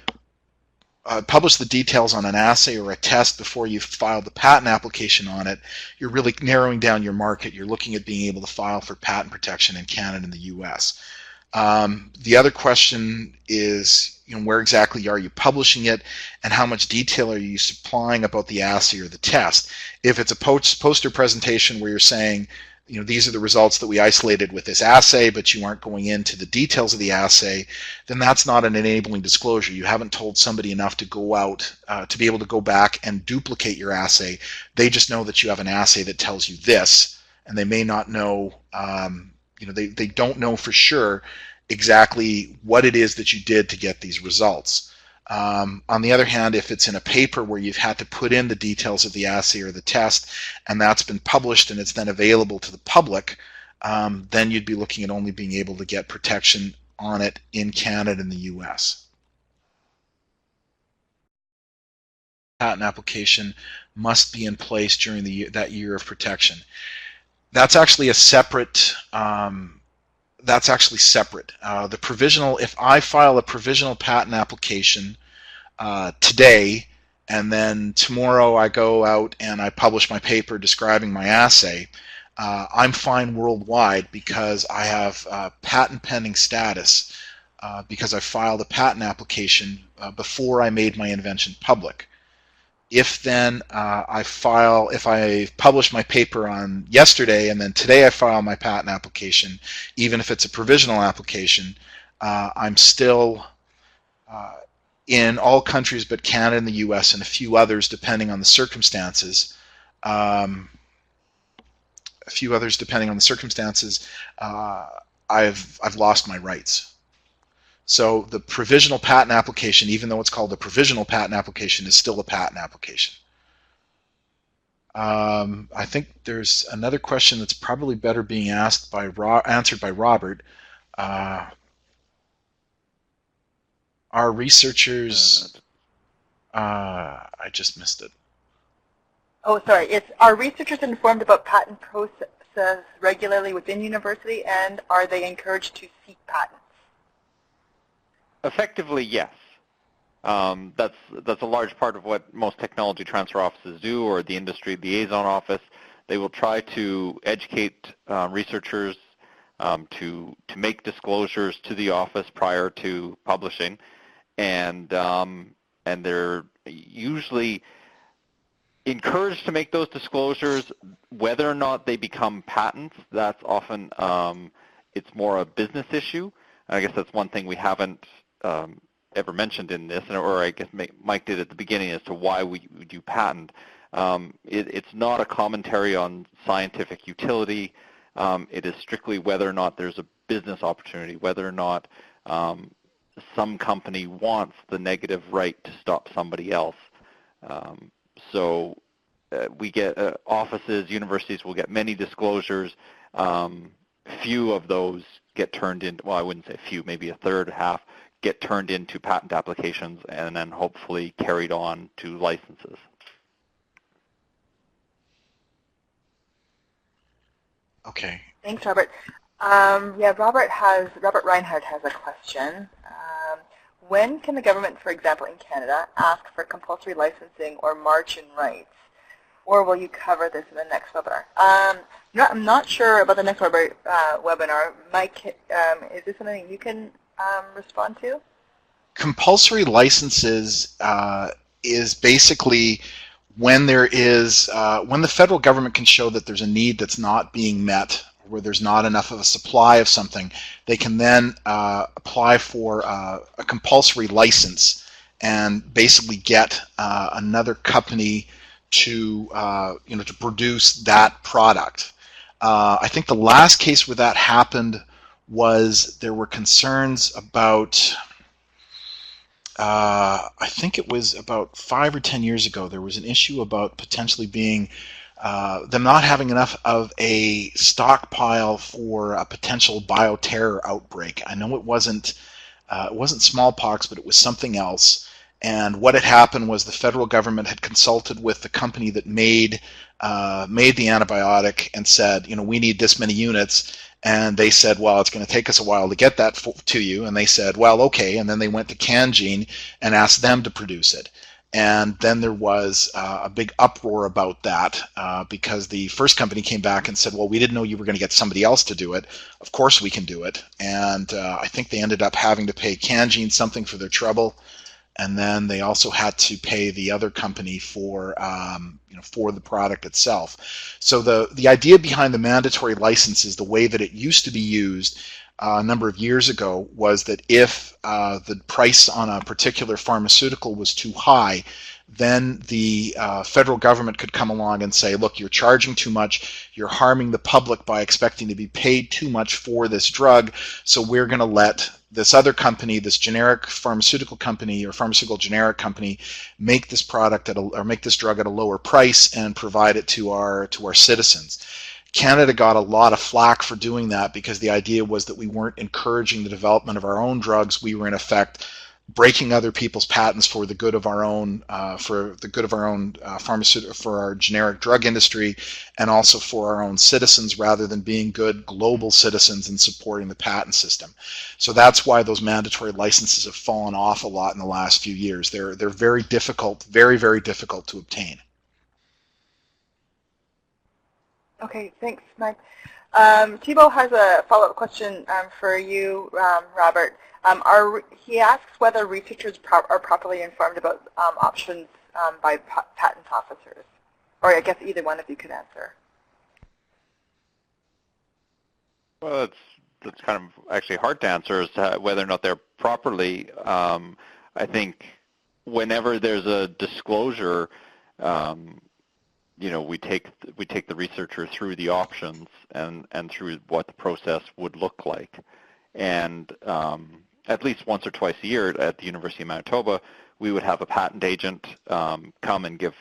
publish the details on an assay or a test before you've filed the patent application on it, you're really narrowing down your market. You're looking at being able to file for patent protection in Canada and the US. The other question is, where exactly are you publishing it, and how much detail are you supplying about the assay or the test? If it's a poster presentation where you're saying, these are the results that we isolated with this assay, but you aren't going into the details of the assay, then that's not an enabling disclosure. You haven't told somebody enough to go out, to be able to go back and duplicate your assay. They just know that you have an assay that tells you this, and they may not know, they don't know for sure exactly what it is that you did to get these results. On the other hand, if it's in a paper where you've had to put in the details of the assay or the test, and that's been published and it's then available to the public, then you'd be looking at only being able to get protection on it in Canada and the US. Patent application must be in place during that year of protection. That's actually a separate. That's actually separate. The provisional. If I file a provisional patent application today, and then tomorrow I go out and I publish my paper describing my assay, I'm fine worldwide because I have patent pending status because I filed a patent application before I made my invention public. If then if I publish my paper on yesterday and then today I file my patent application, even if it's a provisional application, I'm still in all countries but Canada and the US and a few others depending on the circumstances. I've lost my rights. So the provisional patent application, even though it's called a provisional patent application, is still a patent application. I think there's another question that's probably better being answered by Robert. Are researchers? I just missed it. Oh, sorry. Are researchers informed about patent process regularly within university, and are they encouraged to seek patents? Effectively, yes. That's a large part of what most technology transfer offices do, or the industry liaison office. They will try to educate researchers to make disclosures to the office prior to publishing, and they're usually encouraged to make those disclosures. Whether or not they become patents, that's often it's more a business issue. I guess that's one thing we haven't ever mentioned in this, or I guess Mike did at the beginning, as to why we do patent. It's not a commentary on scientific utility. It is strictly whether or not there's a business opportunity, whether or not some company wants the negative right to stop somebody else. So we get offices, universities will get many disclosures. Few of those get turned into, well, I wouldn't say few, maybe a third, half, get turned into patent applications and then hopefully carried on to licenses. Okay. Thanks, Robert. Yeah, Robert Reinhardt has a question. When can the government, for example, in Canada, ask for compulsory licensing or margin rights? Or will you cover this in the next webinar? I'm not sure about the next webinar. Mike, is this something you can respond to? Compulsory licenses is basically when there is when the federal government can show that there's a need that's not being met, where there's not enough of a supply of something, they can then apply for a compulsory license and basically get another company to to produce that product. I think the last case where that happened was there were concerns about. I think it was about 5 or 10 years ago. There was an issue about potentially being them not having enough of a stockpile for a potential bioterror outbreak. I know it wasn't smallpox, but it was something else. And what had happened was the federal government had consulted with the company that made the antibiotic and said, we need this many units. And they said, well, it's going to take us a while to get that to you. And they said, well, okay. And then they went to CanGene and asked them to produce it. And then there was a big uproar about that because the first company came back and said, well, we didn't know you were going to get somebody else to do it. Of course we can do it. And I think they ended up having to pay CanGene something for their trouble. And then they also had to pay the other company for the product itself. So the idea behind the mandatory licenses, the way that it used to be used a number of years ago, was that if the price on a particular pharmaceutical was too high, then the federal government could come along and say, look, you're charging too much, you're harming the public by expecting to be paid too much for this drug, so we're going to let this other company, this generic pharmaceutical company or pharmaceutical generic company, make this product or make this drug at a lower price and provide it to our citizens. Canada got a lot of flack for doing that because the idea was that we weren't encouraging the development of our own drugs. We were in effect breaking other people's patents for the good of our own, pharmaceutical, for our generic drug industry, and also for our own citizens, rather than being good global citizens and supporting the patent system. So that's why those mandatory licenses have fallen off a lot in the last few years. They're very difficult, very, very difficult to obtain. Okay, thanks, Mike. Thibault has a follow-up question for you, Robert. He asks whether researchers are properly informed about options by patent officers, or I guess either one of you could answer. Well, that's kind of actually hard to answer as to whether or not they're properly. I think whenever there's a disclosure, we take the researcher through the options and through what the process would look like, and at least once or twice a year at the University of Manitoba, we would have a patent agent come and give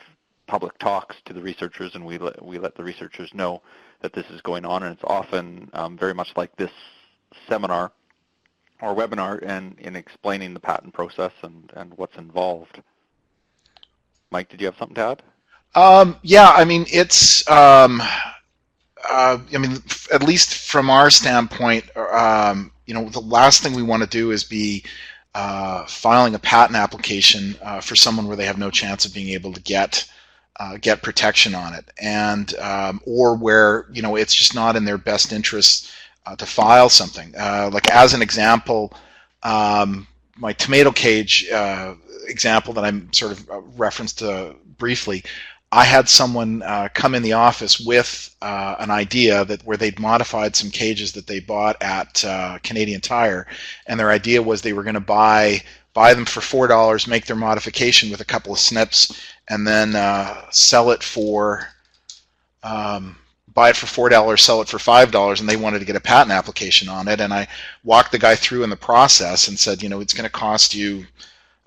public talks to the researchers, and we let the researchers know that this is going on, and it's often very much like this seminar or webinar in explaining the patent process and what's involved. Mike, did you have something to add? Yeah, I mean, it's, at least from our standpoint, the last thing we want to do is be filing a patent application for someone where they have no chance of being able to get protection on it, and or where it's just not in their best interest to file something. Like as an example, my tomato cage example that I'm sort of referenced briefly. I had someone come in the office with an idea where they'd modified some cages that they bought at Canadian Tire, and their idea was they were going to buy them for $4, make their modification with a couple of snips, and then sell it for buy it for $4, sell it for $5, and they wanted to get a patent application on it. And I walked the guy through in the process and said, it's going to cost you.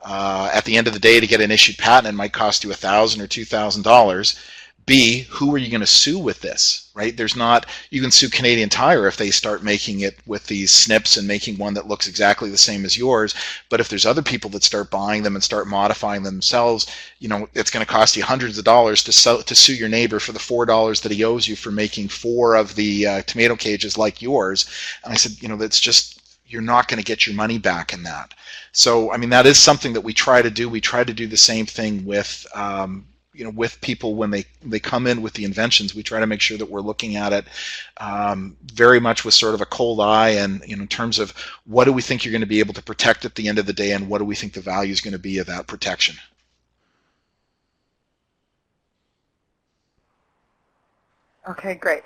At the end of the day, to get an issued patent, it might cost you $1,000 or $2,000. B, who are you going to sue with this, right? You can sue Canadian Tire if they start making it with these snips and making one that looks exactly the same as yours. But if there's other people that start buying them and start modifying them themselves, it's going to cost you hundreds of dollars to sue your neighbor for the $4 that he owes you for making 4 of the tomato cages like yours. And I said, that's just, you're not going to get your money back in that. So, I mean, that is something that we try to do. We try to do the same thing with, with people when they come in with the inventions. We try to make sure that we're looking at it very much with sort of a cold eye, and in terms of what do we think you're going to be able to protect at the end of the day, and what do we think the value is going to be of that protection. Okay, great.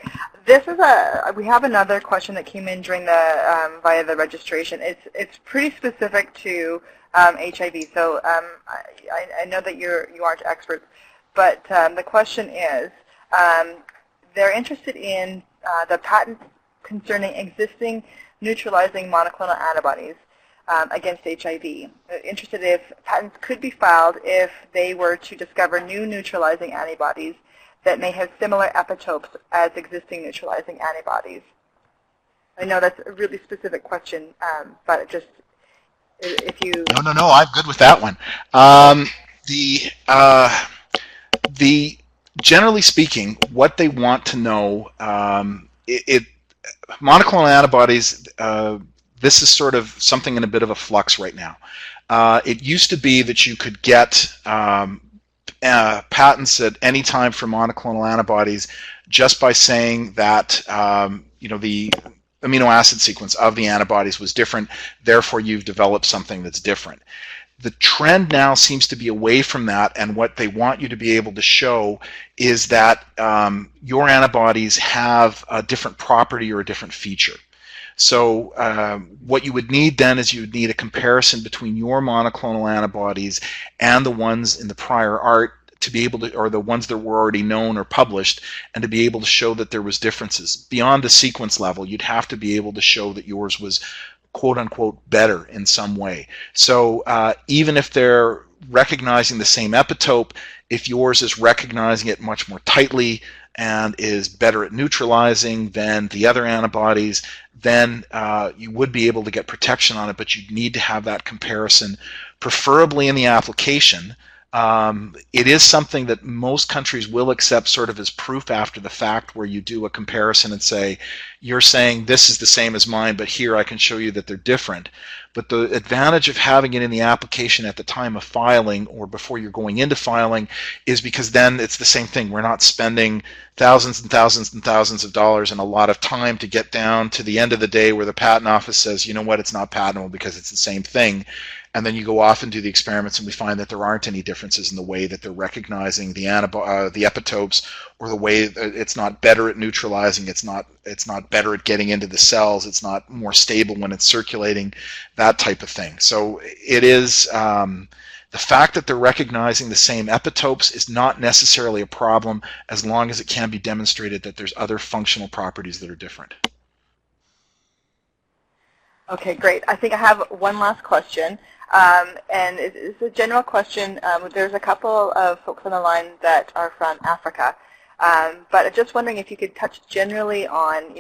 We have another question that came in during the via the registration. It's pretty specific to HIV. So I know that you aren't experts, but the question is, they're interested in the patent concerning existing neutralizing monoclonal antibodies against HIV. Interested if patents could be filed if they were to discover new neutralizing antibodies that may have similar epitopes as existing neutralizing antibodies. I know that's a really specific question, but just if you... No, I'm good with that one. The generally speaking, what they want to know, monoclonal antibodies, this is sort of something in a bit of a flux right now. It used to be that you could get patents at any time for monoclonal antibodies just by saying that the amino acid sequence of the antibodies was different, therefore you've developed something that's different. The trend now seems to be away from that, and what they want you to be able to show is that your antibodies have a different property or a different feature. So what you would need then is you would need a comparison between your monoclonal antibodies and the ones in the prior art to be able to, or the ones that were already known or published, and to be able to show that there was differences. Beyond the sequence level, you'd have to be able to show that yours was quote unquote better in some way. So even if they're recognizing the same epitope, if yours is recognizing it much more tightly and is better at neutralizing than the other antibodies, then you would be able to get protection on it, but you'd need to have that comparison, preferably in the application. It is something that most countries will accept sort of as proof after the fact, where you do a comparison and say, you're saying this is the same as mine, but here I can show you that they're different. But the advantage of having it in the application at the time of filing or before you're going into filing is because then it's the same thing. We're not spending thousands and thousands and thousands of dollars and a lot of time to get down to the end of the day where the patent office says, you know what, it's not patentable because it's the same thing. And then you go off and do the experiments, and we find that there aren't any differences in the way that they're recognizing the epitopes, or the way it's not better at neutralizing, it's not better at getting into the cells, it's not more stable when it's circulating, that type of thing. So it is the fact that they're recognizing the same epitopes is not necessarily a problem, as long as it can be demonstrated that there's other functional properties that are different. Okay, great. I think I have one last question. And it's a general question. There's a couple of folks on the line that are from Africa, but I'm just wondering if you could touch generally on,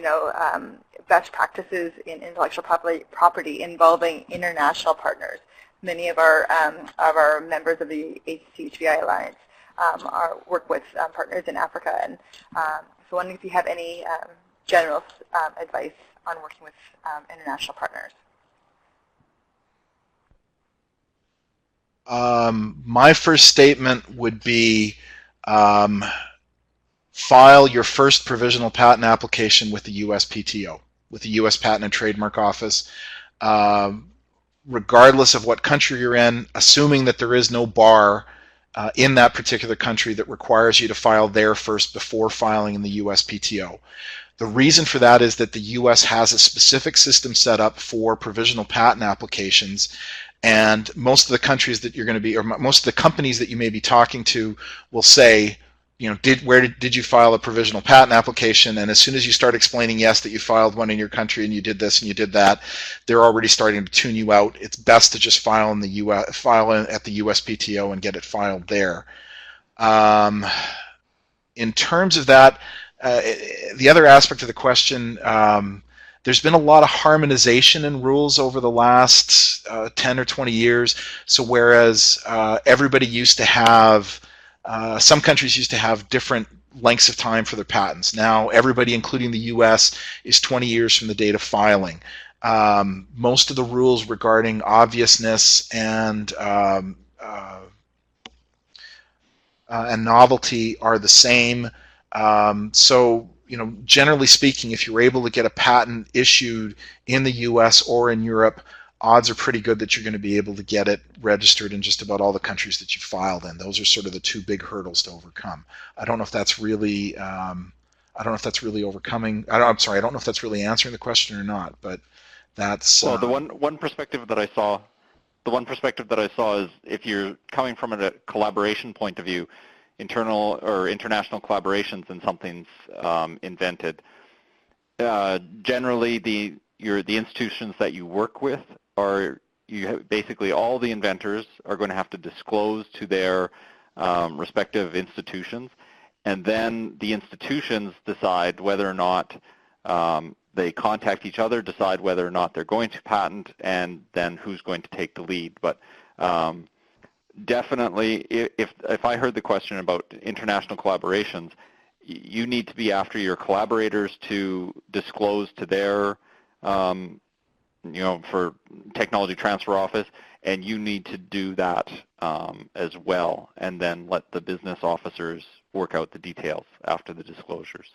best practices in intellectual property involving international partners. Many of our members of the ACO Alliance work with partners in Africa, and so wondering if you have any general advice on working with international partners. My first statement would be file your first provisional patent application with the USPTO, with the U.S. Patent and Trademark Office, regardless of what country you're in, assuming that there is no bar in that particular country that requires you to file there first before filing in the USPTO. The reason for that is that the U.S. has a specific system set up for provisional patent applications, and most of the countries that you're going to be, or most of the companies that you may be talking to, will say, where did you file a provisional patent application? And as soon as you start explaining, yes, that you filed one in your country and you did this and you did that, they're already starting to tune you out. It's best to just file in the at the USPTO and get it filed there. In terms of that, the other aspect of the question, there's been a lot of harmonization in rules over the last 10 or 20 years. So whereas everybody used to have, some countries used to have different lengths of time for their patents. Now everybody, including the US, is 20 years from the date of filing. Most of the rules regarding obviousness and novelty are the same. So, generally speaking, if you're able to get a patent issued in the US or in Europe, odds are pretty good that you're going to be able to get it registered in just about all the countries that you filed in. Those are sort of the two big hurdles to overcome. I don't know if that's really, overcoming. I'm sorry, I don't know if that's really answering the question or not. But that's well, the one perspective that I saw, is if you're coming from a collaboration point of view, internal or international collaborations, and something's invented. Generally, the institutions that you work with are basically all the inventors are going to have to disclose to their respective institutions, and then the institutions decide whether or not they contact each other, decide whether or not they're going to patent, and then who's going to take the lead. But definitely, if I heard the question about international collaborations, you need to be after your collaborators to disclose to their, for technology transfer office, and you need to do that as well, and then let the business officers work out the details after the disclosures.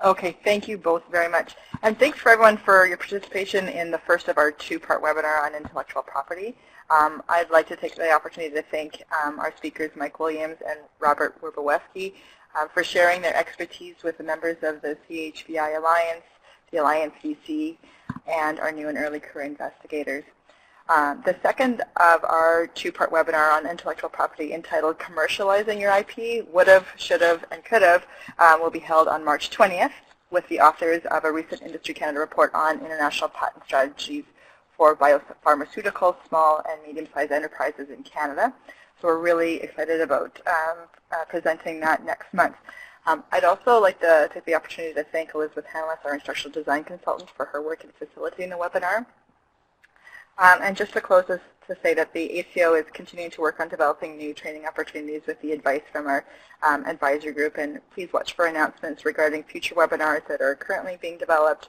Okay, thank you both very much. And thanks for everyone for your participation in the first of our two-part webinar on intellectual property. I'd like to take the opportunity to thank our speakers, Mike Williams and Robert Werbowski, for sharing their expertise with the members of the CHVI Alliance, the Alliance VC, and our new and early career investigators. The second of our two-part webinar on intellectual property, entitled Commercializing Your IP, Would've, Should've, and Could've, will be held on March 20th with the authors of a recent Industry Canada report on international patent strategies for biopharmaceutical, small and medium-sized enterprises in Canada. So we're really excited about presenting that next month. I'd also like to take the opportunity to thank Elizabeth Hanlis, our instructional design consultant, for her work in facilitating the webinar. And just to close this, to say that the ACO is continuing to work on developing new training opportunities with the advice from our advisory group, and please watch for announcements regarding future webinars that are currently being developed.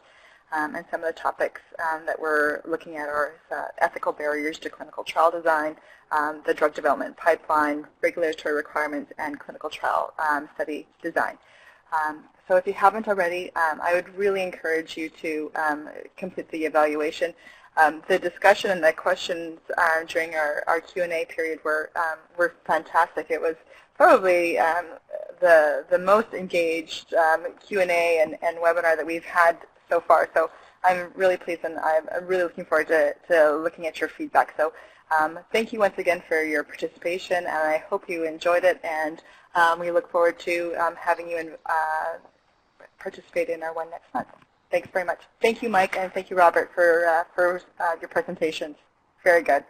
And some of the topics that we're looking at are ethical barriers to clinical trial design, the drug development pipeline, regulatory requirements, and clinical trial study design. So if you haven't already, I would really encourage you to complete the evaluation. The discussion and the questions during our Q&A period were fantastic. It was probably the most engaged Q&A and webinar that we've had so far. So I'm really pleased, and I'm really looking forward to looking at your feedback. So thank you once again for your participation, and I hope you enjoyed it, and we look forward to having you participate in our one next month. Thanks very much. Thank you, Mike, and thank you, Robert, for your presentations. Very good.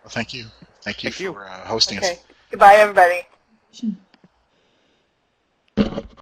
Well, thank you. Thank you for hosting us. Goodbye, everybody.